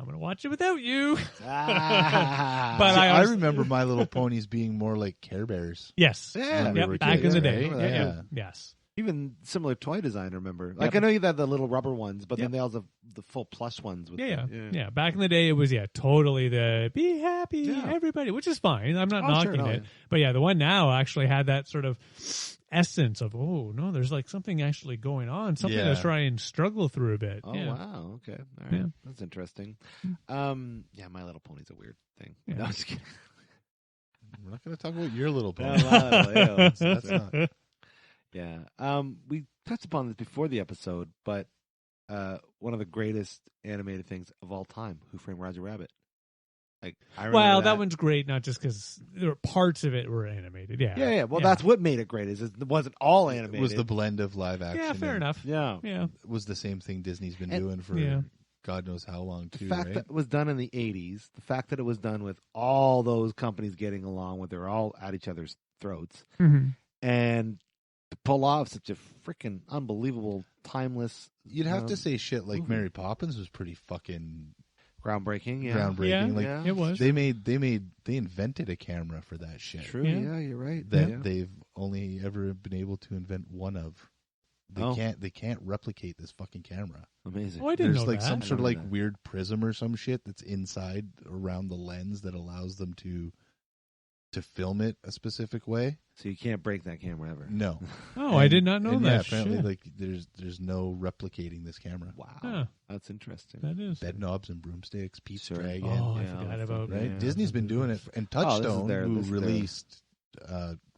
I'm gonna watch it without you. Ah. But See, I I honest- remember My Little Ponies being more like Care Bears. Yes. Yeah. when we Yep. were Back kids, in the right? day. Yeah. Yeah. Yes. Even similar toy design, remember? Like, Yep. I know you had the little rubber ones, but Yep. then they also have the full plush ones. With Yeah, the, yeah. Back in the day, it was totally the be happy, Yeah. everybody, which is fine. I'm not Oh, sure, knocking no, it, yeah. but yeah, the one now actually had that sort of essence of there's like something actually going on, something Yeah. that's trying and struggle through a bit. Oh, yeah. wow. Okay. All right. Yeah. That's interesting. Yeah, My Little Pony's a weird thing. Yeah. No, I'm just kidding. We're not going to talk about your little No, pony. wow, ew. That's not. Yeah. We touched upon this before the episode, but one of the greatest animated things of all time, Who Framed Roger Rabbit. Like, I remember Well, that one's great, not just because there were parts of it were animated. Yeah. Yeah. Well, that's what made it great. Is it wasn't all animated. It was the blend of live action. Yeah, fair and enough. Yeah. Yeah. It was the same thing Disney's been And- doing for Yeah. God knows how long, The too, fact right? that it was done in the 80s, the fact that it was done with all those companies getting along, with they're all at each other's throats, Mm-hmm. and to pull off such a freaking unbelievable, timeless, You'd have to say shit like movie. Mary Poppins was pretty fucking groundbreaking. Yeah. groundbreaking. Yeah, like yeah. It was. they invented a camera for that shit True. Yeah. Yeah, you're right. that yeah. they've only ever been able to invent one of. They can't replicate this fucking camera. Amazing. Oh, I didn't There's know like that. some I sort of know like that. weird prism or some shit that's inside around the lens that allows them to film it a specific way. So you can't break that camera ever. No. Oh, I did not know and that. Yeah, apparently Shit. like there's no replicating this camera. Wow. Huh. That's interesting. That is. Bed knobs and broomsticks, Pete's Sure. Dragon. Oh, I Yeah, forgot that's about Right? yeah. Disney's been doing it, and Oh, this is Touchstone, their- who this is their- released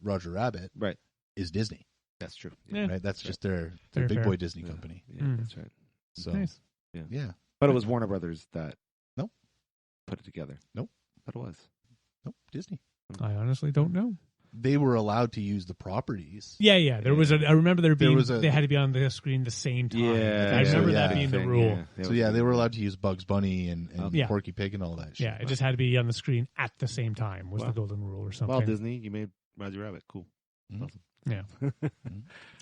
Roger Rabbit, Right. is Disney. That's true. Yeah. Right? That's just their Fair, big fair. boy Disney Yeah. company. Yeah, Mm. that's right. So Nice. yeah, But it was Warner Brothers that Nope. put it together. Nope. But it was. nope, Disney. I honestly don't know. They were allowed to use the properties. Yeah. There was I remember there being. was a- they had to be on the screen the same time. Yeah. I remember yeah. that being the Thing, rule. yeah. So yeah, they were allowed to use Bugs Bunny and Yeah. Porky Pig and all that shit. Yeah, it just had to be on the screen at the same time was Wow. the golden rule or something. Well, Disney, you made Roger Rabbit. Cool. Mhm. Awesome. Yeah.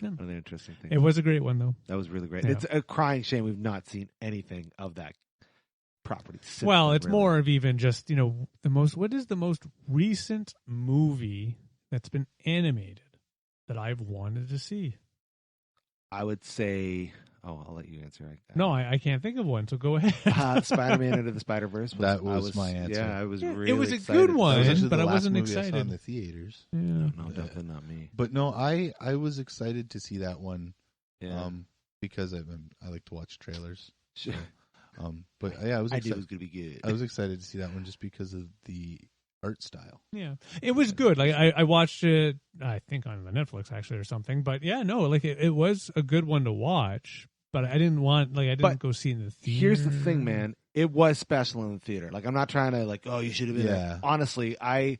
Another interesting thing. It was a great one though. That was really great. Yeah. It's a crying shame we've not seen anything of that property. since Well, then, it's really. more of even just what is the most recent movie that's been animated that I've wanted to see? I would say Oh, I'll let you answer. No, I can't think of one. So go ahead. Spider-Man Into the Spider-Verse. That was my answer. Yeah, I was really. It was a excited. good one. That was actually but the I last wasn't movie I saw excited. in the theaters. Yeah. No, definitely not me. But no, I was excited to see that one. Yeah. Because I like to watch trailers. Sure. But yeah, I was I knew it excited. was going to be good. I was excited to see that one just because of the art style. Yeah, it was good. Like I watched it, I think on the Netflix actually or something. But yeah, no, like it was a good one to watch. But I didn't go see it in the theater. Here's the thing, man. It was special in the theater. Like I'm not trying to you should have been there. Honestly, I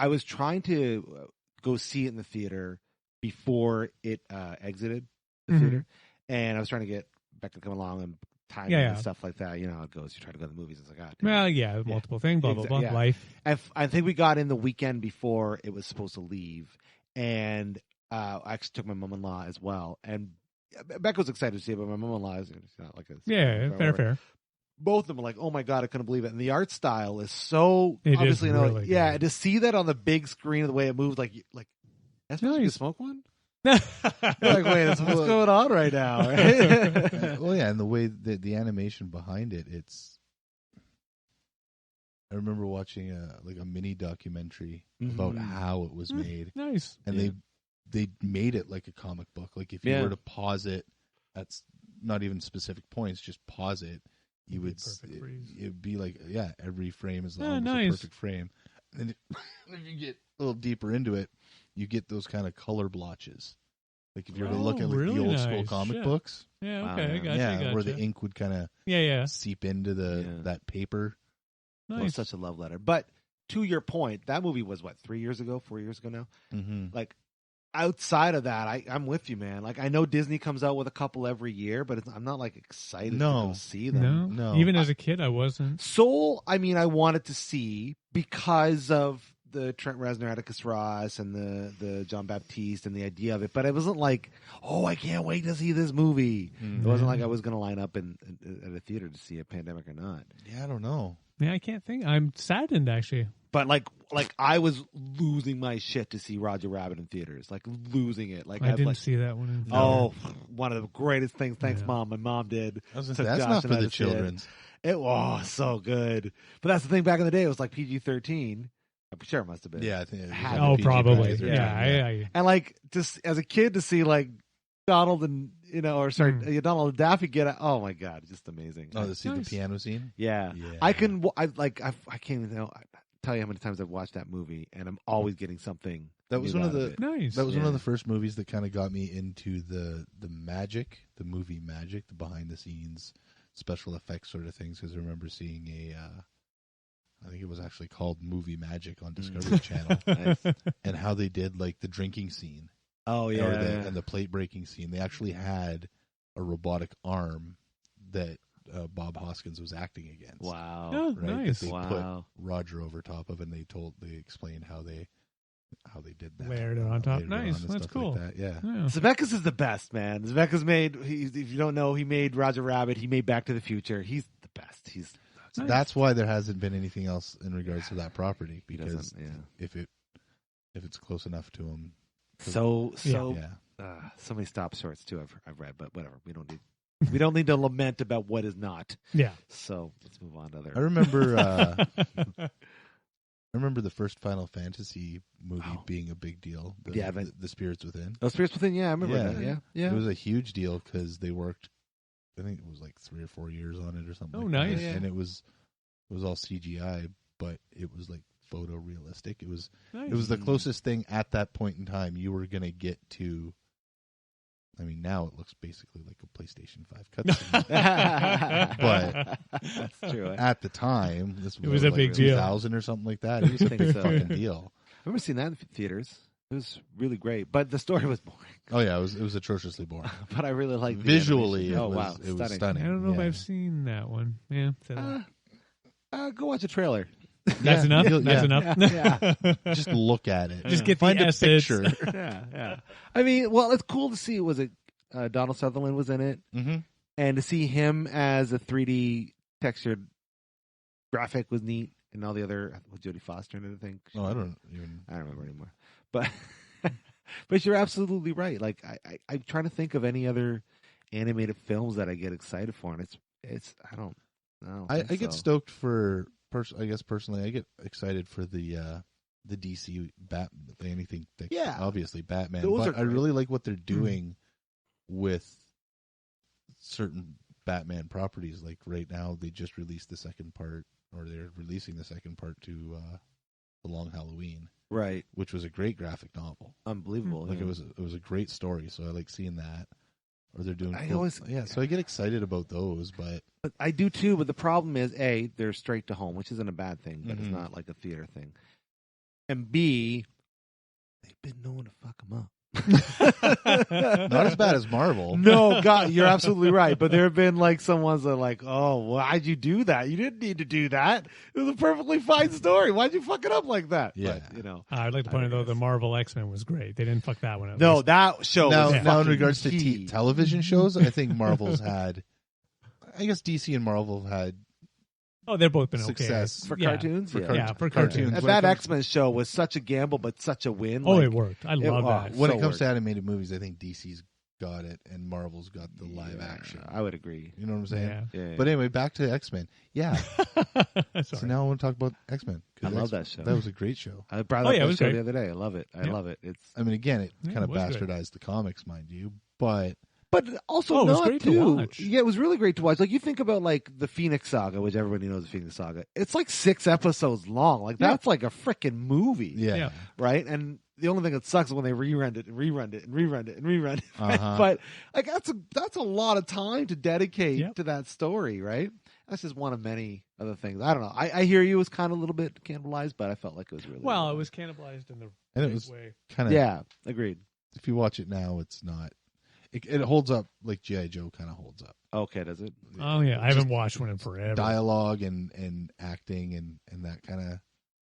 was trying to go see it in the theater before it exited the theater, and I was trying to get Becca to come along and timing and stuff like that. You know how it goes. You try to go to the movies. It's like, well, yeah, multiple things, blah, blah, blah, life. I think we got in the weekend before it was supposed to leave. And I actually took my mom-in-law as well. And Becca was excited to see it, but my mom-in-law is not like a... Fair. Both of them were like, oh my God, I couldn't believe it. And the art style is so... It obviously, is really good. to see that on the big screen, the way it moves, like that's nice. You smoke one? You're like, wait, what's going on right now? Well, yeah, and the way the animation behind it, it's. I remember watching a mini documentary about how it was made. Nice, and they made it like a comic book. Like if you were to pause it, that's not even specific points. Just pause it. You would. It'd be like every frame is almost a perfect frame. And if you get a little deeper into it, you get those kind of color blotches. Like if you were to look at the old school comic books. Yeah, okay, gotcha. Where the ink would kind of seep into that paper. Nice. Well, such a love letter. But to your point, that movie was 4 years ago now? Mm-hmm. Like outside of that, I'm with you, man. Like I know Disney comes out with a couple every year, but I'm not like excited to go see them. No. Even as a kid, I wasn't. Soul, I mean, I wanted to see because of the Trent Reznor, Atticus Ross, and the John Baptiste, and the idea of it. But it wasn't like, oh, I can't wait to see this movie. Mm-hmm. It wasn't like I was going to line up at a theater to see a Pandemic or not. Yeah, I don't know. Yeah, I can't think. I'm saddened actually. But like I was losing my shit to see Roger Rabbit in theaters, like losing it. Like I didn't see that one in theater. Oh, one of the greatest things. Thanks, Mom. My mom did. That's not for the children. It was so good. But that's the thing. Back in the day, it was like PG-13. I'm sure it must have been. Yeah, I think. Probably. PG-13. Yeah. And like just as a kid to see like Donald and Donald and Daffy get it. Oh my God, just amazing. Oh, to see the piano scene. Yeah. I can't even tell you how many times I've watched that movie, and I'm always getting something. That was one of the nice. That was one of the first movies that kind of got me into the magic, the movie magic, the behind the scenes special effects sort of things. Because I remember seeing I think it was actually called Movie Magic on Discovery Channel, and how they did like the drinking scene. Oh yeah, and the plate breaking scene. They actually had a robotic arm that Bob Hoskins was acting against. Wow, oh, right? Nice. That they put Roger over top of, and they explained how they did that. Layered it on top. Nice, that's cool. Like that. Yeah. Zemeckis is the best, man. Zemeckis if you don't know, he made Roger Rabbit. He made Back to the Future. He's the best. So that's why there hasn't been anything else in regards to that property, because if it's close enough to him. So many stop shorts too. I've read, but whatever. We don't need to lament about what is not. Yeah. So let's move on to other. I remember. I remember the first Final Fantasy movie being a big deal. The Spirits Within. Oh, Spirits Within. Yeah, I remember that. Yeah. It was a huge deal because they worked. I think it was like 3 or 4 years on it or something. Oh, like nice! That. Yeah. And it was all CGI, but it was like photorealistic. It was the closest thing at that point in time you were gonna get to. I mean, now it looks basically like a PlayStation 5 cutscene. But that's true. At the time, it was a big deal. 2000 or something like that. It was a big fucking deal. I remember seeing that in theaters. It was really great, but the story was boring. Oh yeah, it was atrociously boring. But I really liked visually. It was stunning. I don't know if I've seen that one. Yeah, go watch a trailer. That's enough. That's enough. Yeah. Just look at it. Just get Find the a picture. Yeah. I mean, well, it's cool to see. Was it Donald Sutherland was in it, and to see him as a 3D textured graphic was neat, and all the other Jodie Foster and everything. Oh, I don't remember anymore. But but you're absolutely right. Like I'm trying to think of any other animated films that I get excited for, and it's I don't know. I get stoked for I guess personally, I get excited for the DC anything. Yeah, obviously Batman. Those but are I great. really like what they're doing with certain Batman properties. Like right now, they just released the second part, or they're releasing the second part to The Long Halloween, right? which was a great graphic novel. Unbelievable. Like yeah. it was a great story. So I like seeing that. Or they're doing. I cool, always- so I get excited about those, but But I do too. But the problem is, A, they're straight to home, which isn't a bad thing, but it's Mhm. not like a theater thing. And B, they've been known to fuck them up. not as bad as Marvel. No, God, you're absolutely right. But there have been like some ones that are like, oh, why'd you do that? You didn't need to do that. It was a perfectly fine story. Why'd you fuck it up like that? Yeah. But, you know. I'd like to point out, though, the Marvel X-Men was great. They didn't fuck that one up. No, that show Now, was now in fucking regards to key. television shows, I think Marvel's had. I guess DC and Marvel have had Oh, they've both been success. okay. For Yeah. cartoons? for Yeah. for cartoons. And When that it comes- X-Men show was such a gamble, but such a win. Oh, like, it worked. I love that. When so it comes worked. to animated movies, I think DC's got it and Marvel's got the live yeah, action. I would agree. You know what I'm saying? Yeah. Yeah, But anyway, back to X-Men. Yeah. Sorry. So now I want to talk about X-Men. 'cause I love that show. That was a great show. I brought Oh, up yeah, it that was show great. the other day. I love it. I Yeah. love it. It's I mean, again, it Yeah, kind of it was great. bastardized the comics, mind you, but But also Oh, it was not great to too. watch. Yeah, it was really great to watch. Like you think about like the Phoenix Saga, which everybody knows the Phoenix Saga. It's like 6 episodes long. Like that's like a freaking movie, yeah. Yeah. right? And the only thing that sucks is when they rerun it and rerun it and rerun it and rerun it. Right? Uh-huh. But like that's a lot of time to dedicate Yep. to that story, right? That's just one of many other things. I don't know. I hear you. It was kind of a little bit cannibalized, but I felt like it was really Well, well it was cannibalized in the And it right was way. kind of, yeah, agreed. if you watch it now, it's not. It holds up like G.I. Joe kind of holds up. Okay, does it? Oh, yeah. I haven't watched one in forever. Dialogue and acting and that kind of,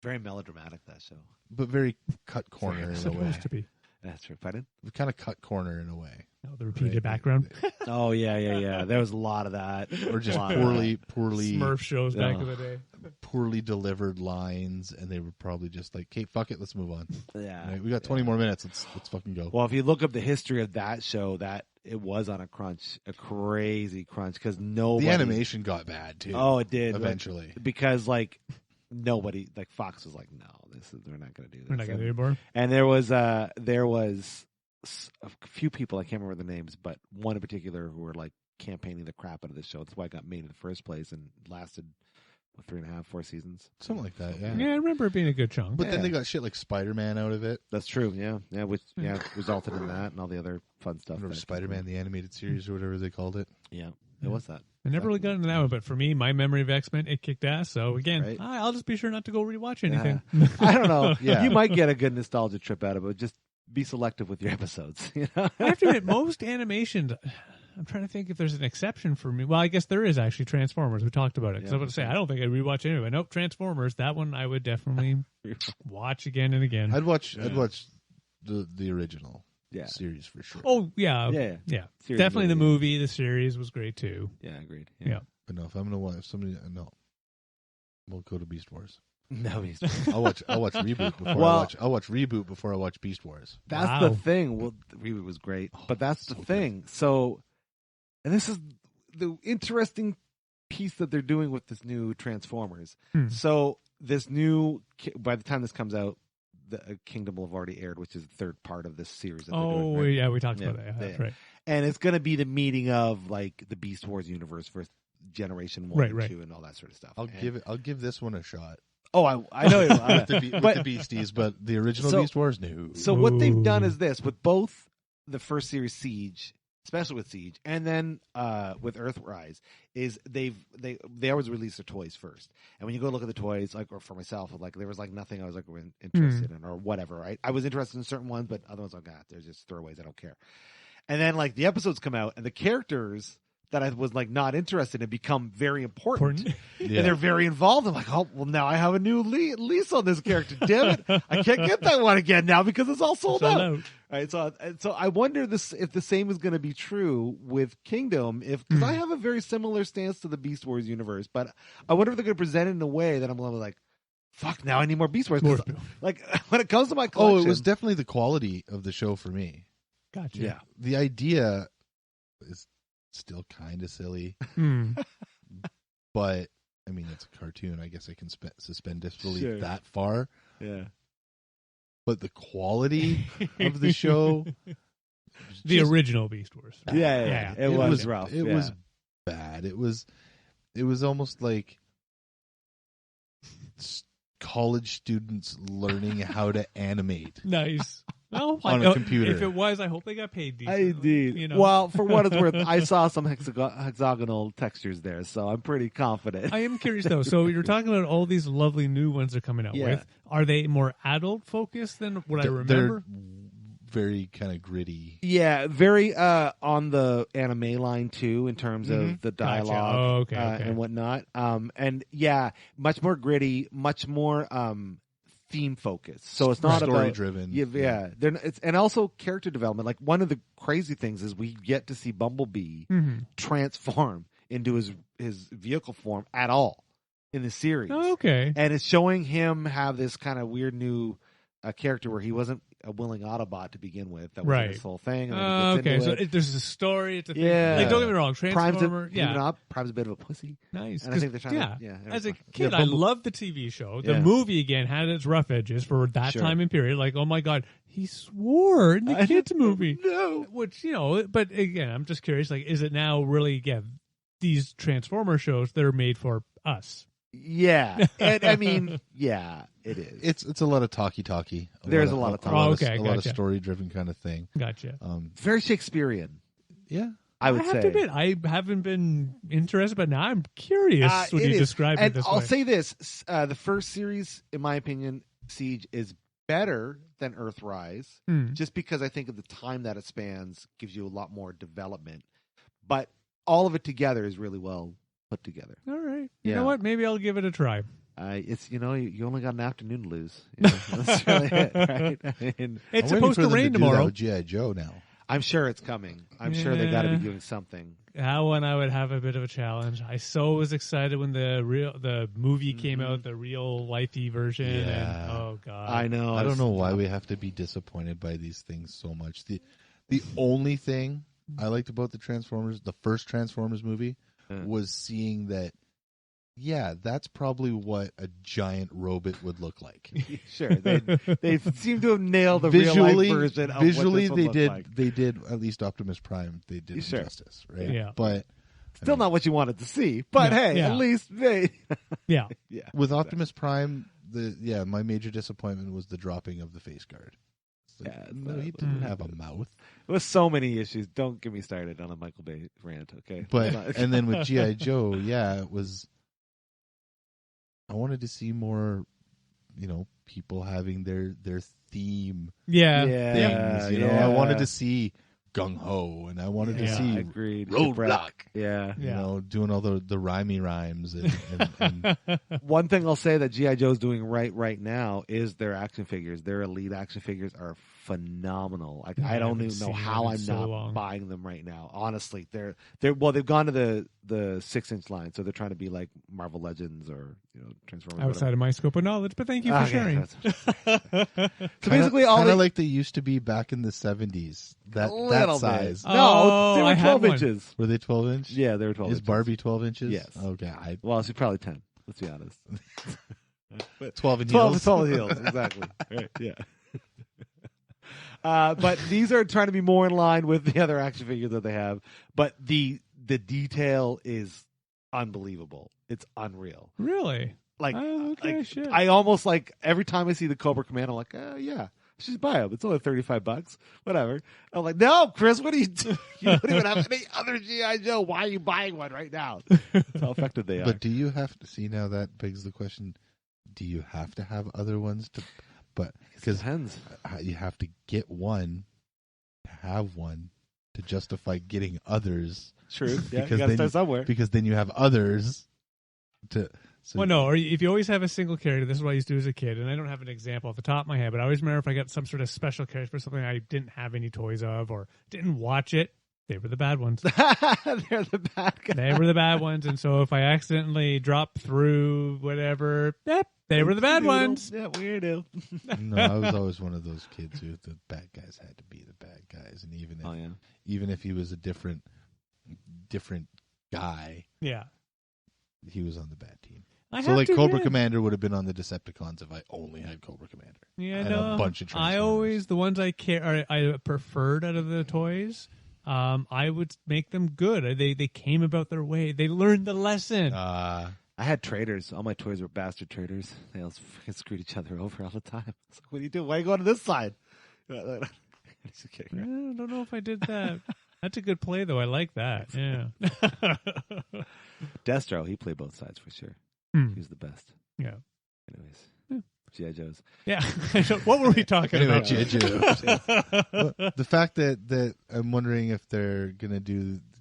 Very melodramatic, that show. but very cut corner in It's a way. supposed to be. That's true. Pardon? Kind of cut corner in a way. Oh, the repeated Right? background. Oh yeah. There was a lot of that, Or just A lot of that. poorly Smurf shows back Yeah. in the day. poorly delivered lines, and they were probably just like, "Okay, fuck it, let's move on. Yeah, Right? We got 20 more minutes. Let's fucking go." Well, if you look up the history of that show, that it was on a crunch, a crazy crunch, because nobody. The animation got bad too. Oh, it did eventually. because like nobody, like Fox was like, no, we're not going to do this. We're not going to do it more. And there was a few people, I can't remember the names, but one in particular who were like campaigning the crap out of this show. That's why it got made in the first place and lasted 3.5, 4 seasons. Something like that, yeah. Yeah, I remember it being a good chunk. But Yeah. then they got shit like Spider-Man out of it. That's true. Yeah, which resulted in that and all the other fun stuff. Or that- Spider-Man, the animated series or whatever they called it. Yeah, it was that. I never really got into that one, but for me, my memory of X-Men, it kicked ass. So again, Right. I'll just be sure not to go rewatch anything. I don't know. Yeah. You might get a good nostalgia trip out of it. Just be selective with your episodes. You know? I have to admit, most animations, I'm trying to think if there's an exception for me. Well, I guess there is actually Transformers. We talked about it. Because Yeah, I was going to say, I don't think I'd rewatch it anyway. Nope, Transformers. That one I would definitely watch again and again. I'd watch the original Yeah. series for sure. Oh, yeah. Yeah. Yeah. Series Definitely the movie. movie. The series was great, too. Yeah, agreed. Yeah. But no, if I'm gonna watch, if somebody no, we'll go to Beast Wars. No, he's I'll watch reboot before Well- I'll watch reboot before I watch Beast Wars. That's Wow. the thing. Well, the reboot was great, but that's the so thing. So, and this is the interesting piece that they're doing with this new Transformers. So, this new, by the time this comes out, the Kingdom will have already aired, which is the third part of this series. That they're doing, right? Yeah, we talked Yeah, about that. Yeah, that's yeah. right. And it's going to be the meeting of like the Beast Wars universe for Generation 1 Right, and right. 2 and all that sort of stuff. I'll And- give this one a shot. Oh, I know. with the But- Beasties, but the original So- Beast Wars, no. So what they've done Ooh. is this with both the first series Siege, especially with Siege, and then with Earthrise, is they always release their toys first. And when you go look at the toys, like or for myself, like there was like nothing I was like interested in or whatever. Right? I was interested in certain ones, but other ones like they're just throwaways. I don't care. And then like the episodes come out, and the characters that I was like not interested in become very important. Yeah. And they're very involved. I'm like, oh, well, now I have a new lease on this character. Damn it. I can't get that one again now because it's all sold Sold out. out. Right, so I wonder if the same is going to be true with Kingdom, because I have a very similar stance to the Beast Wars universe, but I wonder if they're going to present it in a way that I'm gonna be like, fuck, now I need more Beast Wars. 'Cause, like when it comes to my collection, Oh, it was definitely the quality of the show for me. Gotcha. yeah, The idea is still kind of silly. Hmm. But I mean, it's a cartoon. I guess I can suspend disbelief Sure. that far. Yeah. But the quality of the show, The just original Beast Wars. Yeah. It was rough. It yeah. was bad. It was almost like college students learning how to animate Nice. Well, on a computer. If it was, I hope they got paid decently. Indeed. You know? Well, for what it's worth, I saw some hexagonal textures there, so I'm pretty confident. I am curious though. So you're talking about all these lovely new ones they're coming out Yeah. with. Are they more adult focused than what I They're remember? very kind of gritty. Yeah, very on the anime line too, in terms of the Gotcha. dialogue Oh, okay. and whatnot. And yeah, much more gritty, much more theme focused. So it's not story about driven. Yeah. And also character development. Like one of the crazy things is we get to see Bumblebee Mhm. transform into his vehicle form at all in the series. Oh, okay. And it's showing him have this kind of weird new character where he wasn't a willing Autobot to begin with. That was Right. his whole thing. And then he gets Okay. into So it. there's a story. It's a thing. Yeah. Like, don't get me wrong. Prime's Transformer. Prime's a bit of a pussy. Nice. And I think they're trying yeah. to. Yeah. As a it's fun. kid, Yeah, I loved the TV show. The Yeah. movie, again, had its rough edges for that Sure. time and period. Like, oh my God, he swore in the I kids' don't movie. know. Which, but again, I'm just curious, like, is it now really, these Transformer shows that are made for us? Yeah. And I mean, yeah, it is. It's a lot of talky. There's a lot of talk. Oh, okay, a lot of gotcha. story driven kind of thing. Gotcha. It's very Shakespearean, Yeah. I would have say. to admit, I haven't been interested, but now I'm curious when It you is. describe and it this I'll way. say this: the first series, in my opinion, Siege is better than Earthrise, just because I think of the time that it spans gives you a lot more development. But all of it together is really well put together. All right. You Yeah. know what? Maybe I'll give it a try. It's you only got an afternoon to lose. That's really it, right? I mean, It's I'm waiting supposed for to them rain do that tomorrow. with G.I. Joe now. I'm sure it's coming. I'm sure they got to be doing something. That one I would have a bit of a challenge. I so was excited when the movie came out, the real lifey version. Yeah. And, oh God, I know. I don't know why we have to be disappointed by these things so much. The only thing I liked about the first Transformers movie, was seeing that, yeah, that's probably what a giant robot would look like. Sure, they seem to have nailed the Visually, real life version. Of visually what this would they look did. like. They did at least Optimus Prime. They did Sure. justice, right? Yeah. But Still not what you wanted to see, but No, hey, yeah. at least they. yeah. Yeah, with Optimus Prime, my major disappointment was the dropping of the face guard. It's like, Yeah, no, he didn't have a mouth. It was so many issues. Don't get me started on a Michael Bay rant, okay? But and then with G.I. Joe, yeah, it was. I wanted to see more, people having their theme Yeah. things. yeah. I wanted to see Gung Ho, and I wanted to see agreed. Roadblock. Yeah. Doing all the rhymey rhymes. And One thing I'll say that G.I. Joe's doing right now is their action figures. Their elite action figures are phenomenal. Like I don't even know how I'm not buying them right now. Honestly, they've gone to the 6-inch line, so they're trying to be like Marvel Legends or Transformers. Outside of my scope of knowledge, but thank you for sharing. So basically, all kind of like they used to be back in the 70s. That size. No, they I were had 12 one. inches. Were they 12 inch? Yeah, they were 12 Is inches. Barbie 12 inches? Yes. Okay. Well, she's probably 10. Let's be honest. 12 and 12 heels. 12 heels, exactly. Right, yeah. But these are trying to be more in line with the other action figures that they have. But the detail is unbelievable. It's unreal. Really? Like, okay, shit. I almost like every time I see the Cobra Command, I'm like, yeah, she's buy them. It's only $35, whatever. I'm like, no, Chris, what are you doing? You don't even have any other G.I. Joe. Why are you buying one right now? That's how effective they are. But do you have to see now? That begs the question: do you have to have other ones to? But because depends. you have to get one to have one to justify getting others. True. Yeah, Because you got to then- start somewhere. Because then you have others to. So Well, no, or if you always have a single character, this is what I used to do as a kid, and I don't have an example off the top of my head, but I always remember if I got some sort of special character for something I didn't have any toys of or didn't watch it, they were the bad ones. They're the bad guys. They were the bad ones, and so if I accidentally dropped through whatever, they were the bad ones. Yeah, weirdo. No, I was always one of those kids who the bad guys had to be the bad guys, and even if he was a different different guy. Yeah. He was on the bad team. I So have like to Cobra admit- Commander would have been on the Decepticons if I only had Cobra Commander. Yeah, and no. a bunch of I Transformers. always the ones I preferred out of the toys. I would make them good. They came about their way. They learned the lesson. I had traders. All my toys were bastard traders. They all fucking screwed each other over all the time. I was like, what do you do? Why are you going to this side? Just kidding. I don't know if I did that. That's a good play, though. I like that. Yeah. Destro, he played both sides for sure. Hmm. He was the best. Yeah. Anyways, Yeah. G.I. Joes. Yeah. What were we talking Anyway, about? G.I. Joe. The fact that I'm wondering if they're gonna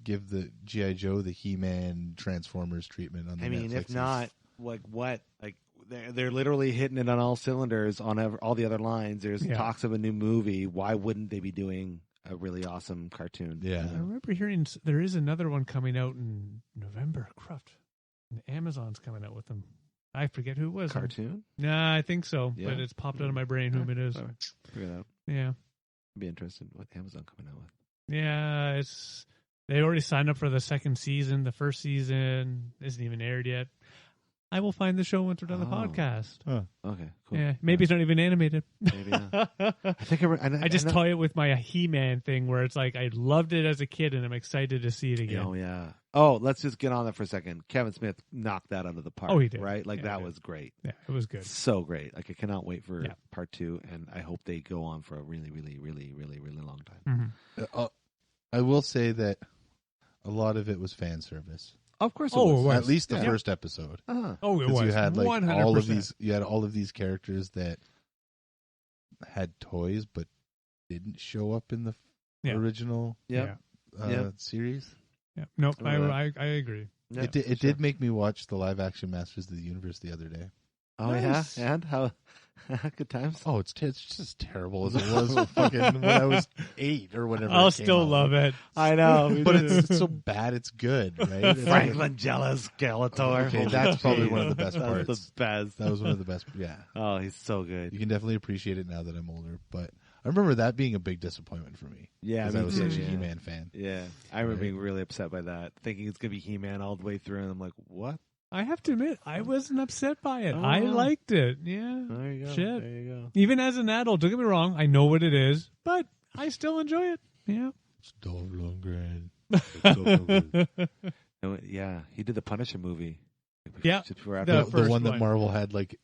give the G.I. Joe the He-Man Transformers treatment on the I mean, Netflix if not, like what? Like they're literally hitting it on all cylinders on all the other lines. There's talks of a new movie. Why wouldn't they be doing a really awesome cartoon? Yeah. I remember hearing there is another one coming out in November. Cruft. Amazon's coming out with them. I forget who it was. Cartoon? Nah, I think so. Yeah. But it's popped out of my brain whom it is. All right. Figure it out. Yeah. I'd be interested in what Amazon coming out with. Yeah, they already signed up for the second season. The first season isn't even aired yet. I will find the show once we're done the podcast. Huh. Okay, cool. Yeah, maybe it's not even animated. Maybe not. I think I just tie it with my He-Man thing where it's like I loved it as a kid and I'm excited to see it again. Oh, yeah. Oh, let's just get on that for a second. Kevin Smith knocked that out of the park. Oh, he did. Right? Like, Yeah, that he did. was great. Yeah, it was good. So great. Like, I cannot wait for Yeah. part 2, and I hope they go on for a really, really, really, really, really long time. Mm-hmm. I will say that a lot of it was fan service. Of course it Oh, was. it was. At least the Yeah. first episode. Uh-huh. Oh, it Because was. you had like 100%. all of these. You had all of these characters that had toys but didn't show up in the Yeah. original Yep. series. Yeah. Nope, I Remember agree. Yeah, it did, for it sure. did make me watch the live action Masters of the Universe the other day. Oh, Nice. yeah? And how? Good times? Oh, it's just terrible as it was fucking when I was 8 or whatever. I'll it came still out. love it. I know. But it's so bad, it's good, right? It's Franklin Jella Skeletor. Okay, Holy that's probably shit. one of the best That's parts. the best. That was one of the best. Yeah, Oh, he's so good. you can definitely appreciate it now that I'm older. But I remember that being a big disappointment for me. Yeah, because me I was too, such a yeah. He-Man fan. Yeah, I remember Right. being really upset by that, thinking it's gonna be He-Man all the way through, and I'm like, what? I have to admit, I wasn't upset by it. Oh, I wow. liked it. Yeah. There you go. Shit. There you go. Even as an adult, don't get me wrong, I know what it is, but I still enjoy it. Yeah. Dolph Lundgren. Yeah, he did the Punisher movie. Yeah, Before the after. The first one that one. Marvel had like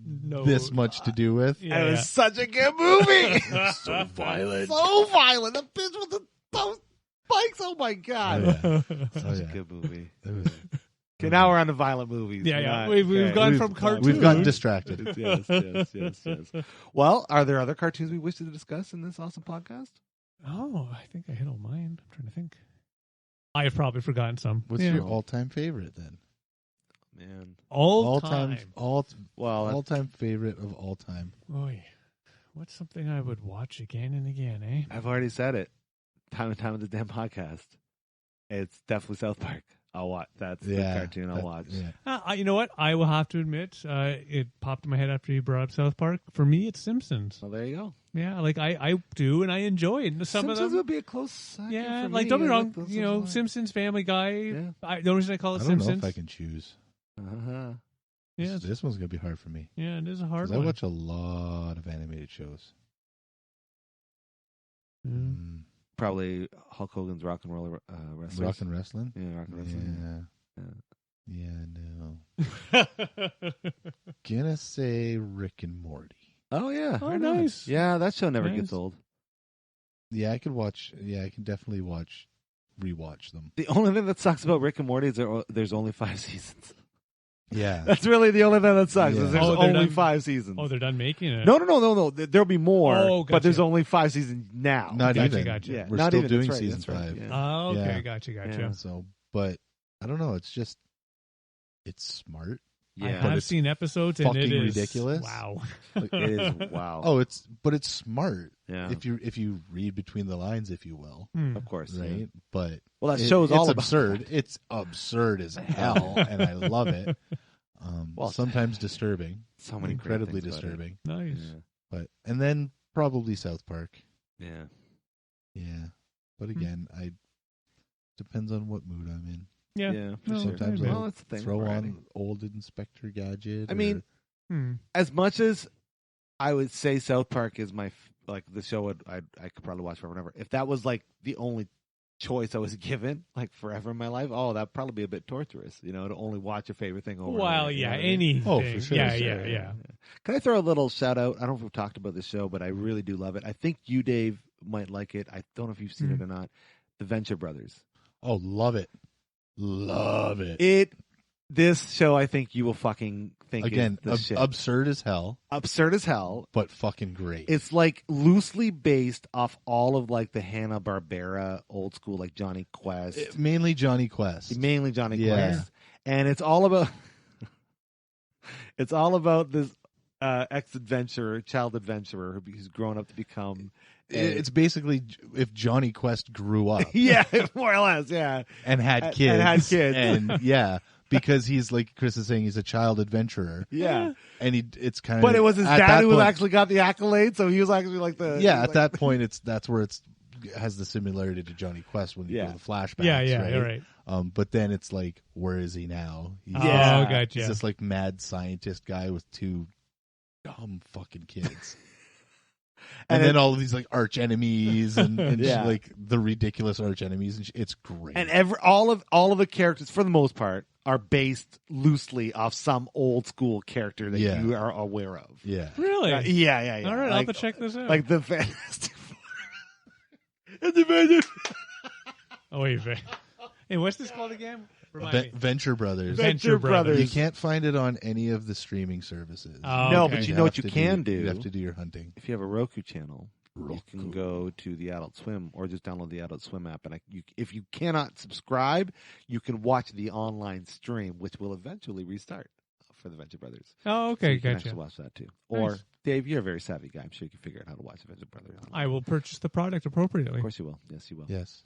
No. this much to do with. Yeah, It was yeah. such a good movie. So violent. So violent. The bitch with those spikes. Oh my god. Oh, Such Oh, a yeah. good movie. It was- Okay, now we're on to violent movies. Yeah, yeah. Not- We've okay. gone We've- from cartoons. We've gotten distracted. yes. Well, are there other cartoons we wish to discuss in this awesome podcast? Oh, I think I hit all mine. I'm trying to think. I have probably forgotten some. What's Yeah. your all-time favorite then? Man. all time? Well, All-time favorite of all time. Oy. What's something I would watch again and again, eh? I've already said it. Time and time of the damn podcast. It's definitely South Park. I'll watch. That's the cartoon I'll watch. Yeah. You know what? I will have to admit, it popped in my head after you brought up South Park. For me, it's Simpsons. Well, there you go. Yeah, like I do, and I enjoy it. Some Simpsons of them, would be a close second yeah, for like me. don't be I wrong. like those You know, ones. Simpsons, Family Guy. Yeah. The only reason I call I it don't Simpsons. know if I can choose. Uh-huh. Yeah, This one's gonna be hard for me. yeah, it is a hard 'Cause I one. watch a lot of animated shows. Mm. Probably Hulk Hogan's Rock and Roll Wrestlers. Rock and wrestling. Yeah, Rock and Wrestling. No. Gonna say Rick and Morty. Oh, yeah. Oh, Right on. nice. Yeah, that show never Nice. gets old. Yeah, I could watch. Yeah, I can definitely rewatch them. The only thing that sucks about Rick and Morty is there's only 5 seasons. Yeah, That's really the only thing that sucks. Yeah. Is there's Oh, they're only done- 5 seasons. Oh, they're done making it. No. There'll be more. Oh, But there's gotcha. only 5 seasons now. not Gotcha, even. gotcha. Yeah, We're not still even. doing That's right, season that's right, 5. yeah. Oh, okay, Yeah. gotcha. Yeah. So, but I don't know. It's just it's smart. I Yeah. But have it's seen episodes, and it fucking is ridiculous. Wow. It is. Wow. Oh, it's smart. yeah. If you read between the lines, if you will, Hmm. Of course. right? Yeah. But Well, that show's all it's about absurd. that. It's absurd as hell, and I love it. Well, Sometimes disturbing, So many great incredibly things about it. disturbing. Nice. Yeah. But and then probably South Park. Yeah. Yeah, but again, Depends on what mood I'm in. Yeah. for No, sure. Sometimes maybe. I'll Well, that's the thing. throw variety. on old Inspector Gadget. I mean, Hmm. as much as I would say South Park is my the show I could probably watch forever and ever. If that was like the only choice I was given, like forever in my life, that'd probably be a bit torturous. To only watch your favorite thing over. and Well, over, you know yeah, what I mean? anything. Oh, for sure, Yeah, for yeah, sure, yeah. Can I throw a little shout out? I don't know if we've talked about this show, but I really do love it. I think you, Dave, might like it. I don't know if you've seen it or not. The Venture Brothers. oh, love it. Love it. This show, I think you will fucking think Again, is the shit. absurd as hell, Absurd as hell. but fucking great. It's like loosely based off all of like the Hanna-Barbera old school, like Johnny Quest. Mainly Johnny Quest. Mainly Johnny Yeah. Quest. And it's all about this child adventurer who's grown up to become It's basically if Johnny Quest grew up yeah, more or less, yeah. and had kids. And had kids. And yeah, because he's like Chris is saying, he's a child adventurer. Yeah. And it's kind of. But it was his at dad that who point- actually got the accolade, so he was actually like the Yeah, at that point, that's where it has the similarity to Johnny Quest when you Yeah. go to the flashbacks. Yeah, yeah, right? you're right. But then it's like, where is he now? He's, Yeah. Oh, gotcha. he's this like mad scientist guy with two dumb fucking kids. And then all of these like arch enemies and Yeah. like the ridiculous arch enemies, and it's great. And all of the characters, for the most part, are based loosely off some old school character that Yeah. you are aware of. yeah, Really? Yeah. All right, I'll Like, have to check this out. like the Fantastic Four. It's amazing. Oh wait, hey, what's this called again? Remind me. Venture Brothers. Venture Brothers. You can't find it on any of the streaming services. Oh, No, okay. but you know what have you to can do? You have to do your hunting. If you have a Roku channel, you can go to the Adult Swim or just download the Adult Swim app. And if you cannot subscribe, you can watch the online stream, which will eventually restart for the Venture Brothers. Oh, So okay, you can gotcha. actually watch that too. Nice. Or Dave, you're a very savvy guy. I'm sure you can figure out how to watch the Venture Brothers. I will purchase the product appropriately. Of course you will. Yes, you will. Yes.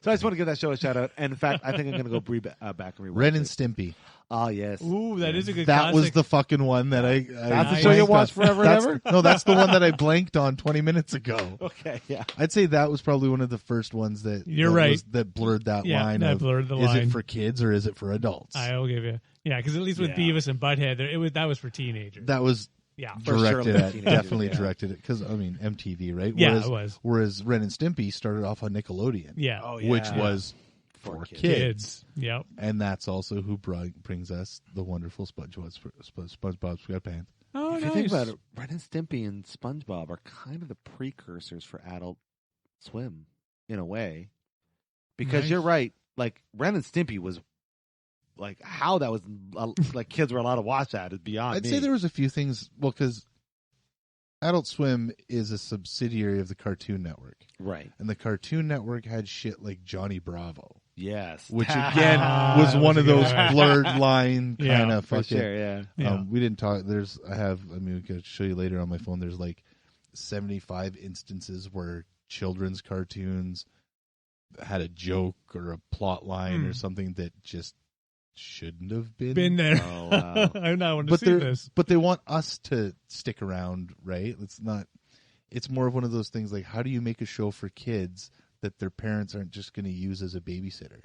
So I just want to give that show a shout out. And in fact, I think I'm going to go back and rewatch Ren and it. Stimpy. Oh yes. Ooh, that is a good. That was classic. the fucking one that I That's the show you blanked watch on. forever and That's- ever? No, that's the one that I blanked on 20 minutes ago. Okay. Yeah. I'd say that was probably one of the first ones that You're that right. that blurred that Yeah, line. that of, blurred the is line. it for kids or is it for adults? I'll give you. Yeah, because at least with Yeah. Beavis and Butthead, that was for teenagers. that was yeah. For sure, directed like at teenagers, definitely yeah. directed it because MTV, right? Yeah, whereas, it was. Whereas Ren and Stimpy started off on Nickelodeon, Yeah. Oh yeah. which was for kids. kids. Yep. And that's also who brings us the wonderful SpongeBob SquarePants. Oh, If nice. you think about it, Ren and Stimpy and SpongeBob are kind of the precursors for Adult Swim, in a way. Because Nice. you're right, like Ren and Stimpy was, like how that was, like kids were allowed to watch that is beyond I'd me. say there was a few things. Well, because Adult Swim is a subsidiary of the Cartoon Network, right. and the Cartoon Network had shit like Johnny Bravo, Yes. which again was that one was of a good those one. blurred line Yeah, kind of for fucking. sure. Yeah. Yeah. We didn't talk. We can show you later on my phone. There's like 75 instances where children's cartoons had a joke or a plot line or something that just shouldn't have Been there. Oh, wow. I now want to But see they're this. but they want us to stick around, right? It's not. It's more of one of those things like, how do you make a show for kids that their parents aren't just going to use as a babysitter?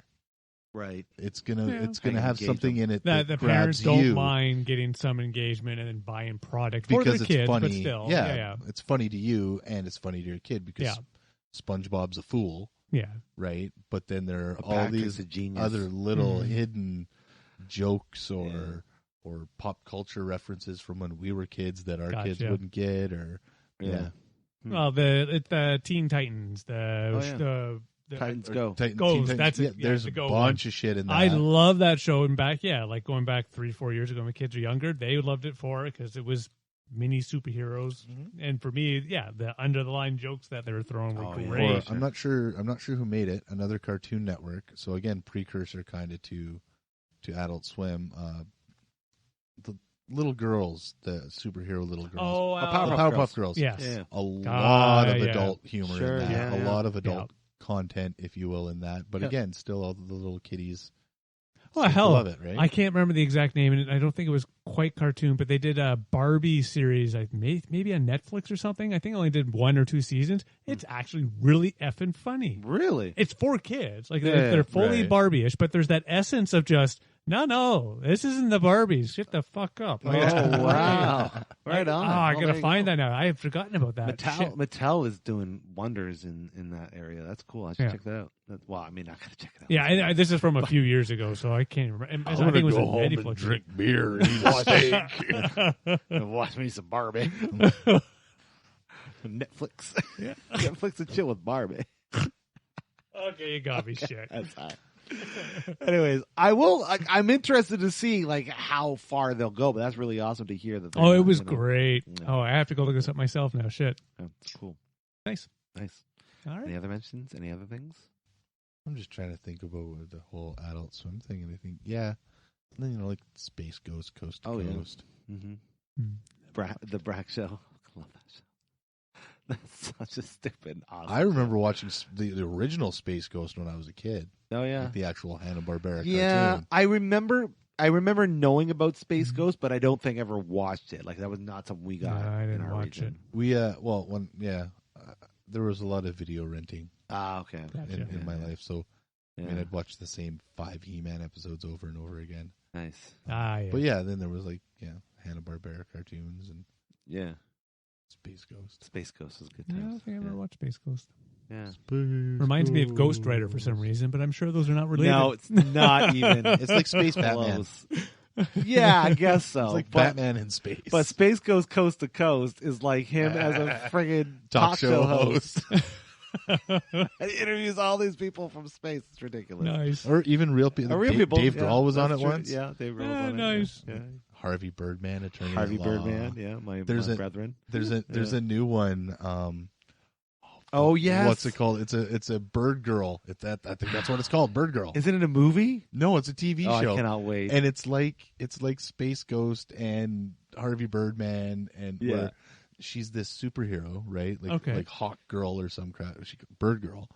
Right. It's gonna Yeah. have Engage something them. in it That that the parents grabs don't you mind getting some engagement and then buying product for because their it's kids, funny. but still, yeah, it's funny to you and it's funny to your kid because Yeah. SpongeBob's a fool, yeah. right? But then there are all Patrick's these a genius. other little Mhm. hidden jokes or pop culture references from when we were kids that our kids Gotcha. wouldn't get or Yeah. Well, the Teen Titans, Oh, yeah. the Titans Go. Teen Goes, Titans. that's it. Yeah, there's the a Go bunch of shit in that. I love that show. And back, like going back 3-4 years ago, when my kids were younger, they loved it for it because it was mini superheroes. Mm-hmm. And for me, the under the line jokes that they were throwing were Oh, yeah. great. Or, I'm not sure who made it. Another Cartoon Network. So again, precursor kind of to Adult Swim. The little girls, the superhero little girls. Oh, Powerpuff the Girls. Powerpuff Girls. yes. Yeah. A lot of yeah. adult humor Sure, in that. yeah, a yeah. lot of adult content, if you will, in that. But Yeah. again, still all the little kiddies. Well, People hell, love it, right? I can't remember the exact name, and I don't think it was quite cartoon, but they did a Barbie series, maybe on Netflix or something. I think I only did 1 or 2 seasons. It's actually really effing funny. Really? It's for kids. Like, Yeah, they're fully right. Barbie-ish, but there's that essence of just, no, this isn't the Barbies. Shut the fuck up. Oh, wow. Right on. I Well, gotta there you find go. that now. I have forgotten about that. Shit. Mattel is doing wonders in that area. That's cool. I should Yeah. check that out. Well, I mean, I gotta check it out. Yeah, and this is from a few years ago, so I can't remember. I think it was a Netflix. beer and eat a steak. And watch me some Barbie. Netflix. Yeah. Netflix and chill with Barbie. Okay, you got me. Shit. That's high. Anyways, I'm interested to see like how far they'll go, but that's really awesome to hear that. Oh, it was great. Yeah. Oh, I have to go look this up myself now. Shit. That's cool. Nice. Nice. All right. Any other mentions? Any other things? I'm just trying to think about the whole Adult Swim thing, and I think, yeah, and then like Space Ghost, Coast to Coast. Yeah. Mm-hmm. Hmm. The Brack Show. I love that show. That's such a stupid. Awesome I remember watching the original Space Ghost when I was a kid. Oh yeah. Like the actual Hanna-Barbera Yeah, cartoon. I remember knowing about Space Ghost, but I don't think I ever watched it. Like that was not something we got. No, I didn't in our watch region. We there was a lot of video renting Ah, okay. Gotcha. in my life, so Yeah. I mean, I'd watch the same 5 He-Man episodes over and over again. Nice. Yeah. But yeah, then there was like Hanna-Barbera cartoons and Yeah. Space Ghost. Space Ghost was good Yeah, I times. don't think I ever watched Space Ghost. Yeah. Reminds me of Ghost Rider for some reason, but I'm sure those are not related. No, it's not even. It's like Space Batman. close. Yeah, I guess so. It's like but, Batman in space. But Space Ghost Coast to Coast is like him as a friggin' Talk show host. And he interviews all these people from space. It's ridiculous. Nice. Or even real people. Real people. Dave yeah, Grohl was on it that's true. once. Yeah, Dave Grohl was Ah, on nice. it. Yeah. Harvey Birdman, attorney Harvey at law. Birdman. Yeah, my brethren. There's a new one. Oh yes. What's it called? It's a Bird Girl. I think that's what it's called. Bird Girl. Isn't it a movie? No, it's a TV Oh, show. I cannot wait. And it's like Space Ghost and Harvey Birdman, and where she's this superhero, right? Like Hawk Girl or some crap. Bird Girl.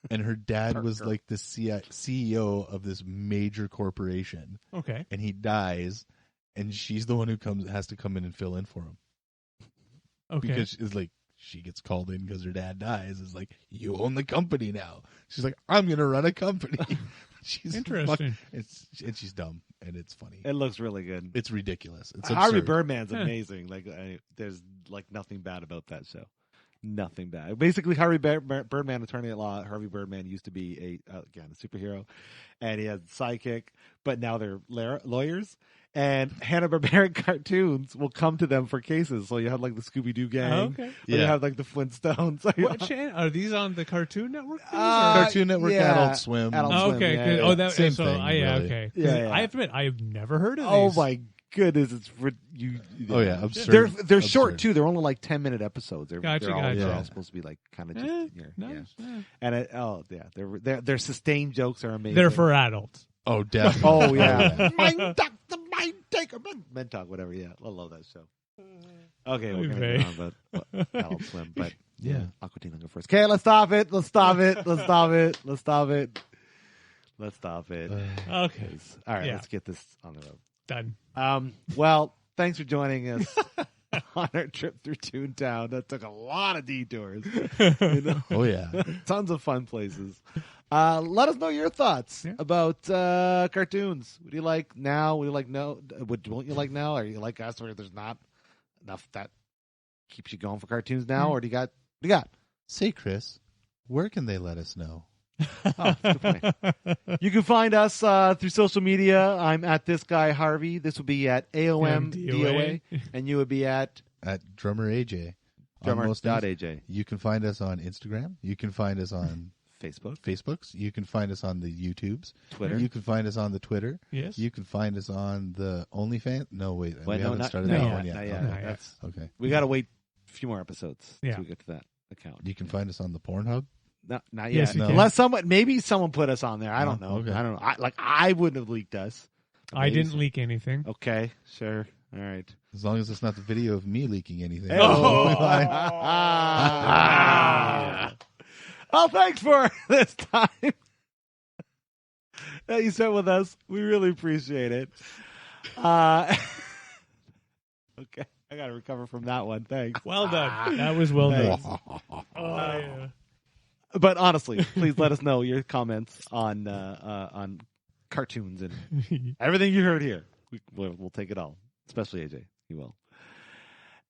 And her dad was like the CEO of this major corporation. Okay. And he dies, and she's the one who has to come in and fill in for him. Okay. Because it's like she gets called in because her dad dies. It's like, you own the company now. She's like, I'm gonna run a company. She's Interesting. and she's dumb, and it's funny. It looks really good. It's ridiculous. It's Harvey absurd. Birdman's amazing. Like there's like nothing bad about that show. Nothing bad. Basically, Harvey Birdman, attorney at law. Harvey Birdman used to be a superhero, and he had a sidekick, but now they're lawyers. And Hanna-Barbera cartoons will come to them for cases. So you have like the Scooby-Doo gang. Oh, okay. Or you have like the Flintstones. What channel are these on? The Cartoon Network? Cartoon Network, Adult Swim. Adult Oh, Swim, okay. yeah, good. yeah. Oh, that Same so thing, really. okay. Yeah. I have to admit, I've never heard of these. Oh my goodness, it's you. Oh yeah, absurd. They're Absurd. short too. They're only like 10-minute episodes. They're Gotcha, all, gotcha. they're all supposed to be like kind of just here. Nice. Yeah. And their sustained jokes are amazing. They're for adults. Oh, definitely. Oh yeah, Mind Duck, the Mind Taker, Men Talk, whatever. Yeah, I love that show. Okay, we're gonna Okay. get on, but Adult Swim. But Yeah. Aqua Teen will go first. Okay, let's stop it. Let's stop it. Let's stop it. Let's stop it. Let's stop it. Okay. All right, Yeah. let's get this on the road. Done. Well, thanks for joining us on our trip through Toontown. That took a lot of detours. You know? Oh yeah. Tons of fun places. Let us know your thoughts about cartoons. What do you like now? What do you like no? What don't you like now? Or you like us where there's not enough that keeps you going for cartoons now? Or do you got? Say, Chris, where can they let us know? Oh, good point. You can find us through social media. I'm at this guy Harvey. This would be at AOM DOA, and you would be at Drummer AJ. drummer.aj. You can find us on Instagram. You can find us on Facebooks. You can find us on the YouTubes. Twitter. You can find us on the Twitter. Yes. You can find us on the OnlyFans. No, wait. Well, we no, haven't not, started not that yet, one yet. not yet. Okay. That's, Okay. we got to wait a few more episodes Yeah. to get to that account. You can find us on the Pornhub. Not Yes, yet. you can. Unless maybe someone put us on there. I don't know. Okay. I don't know. I wouldn't have leaked us. I didn't leak anything. Okay, sure. All right. As long as it's not the video of me leaking anything. Well, thanks for this time. that you spent with us. We really appreciate it. Okay, I got to recover from that one. Thanks. Well done. That was well done. Thanks. Yeah. But honestly, please let us know your comments on cartoons and everything you heard here. We'll take it all, especially AJ. He will.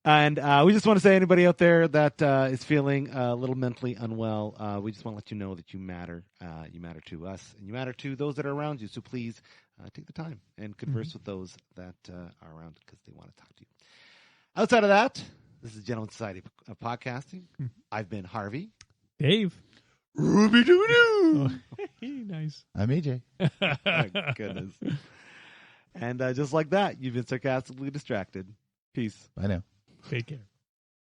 And we just want to say, anybody out there that is feeling a little mentally unwell, we just want to let you know that you matter. You matter to us, and you matter to those that are around you. So please take the time and converse with those that are around because they want to talk to you. Outside of that, this is Gentleman Society of Podcasting. I've been Harvey. Dave. Ruby doo doo. Nice. I'm AJ. My goodness. And just like that, you've been sarcastically distracted. Peace. Bye now. Take care.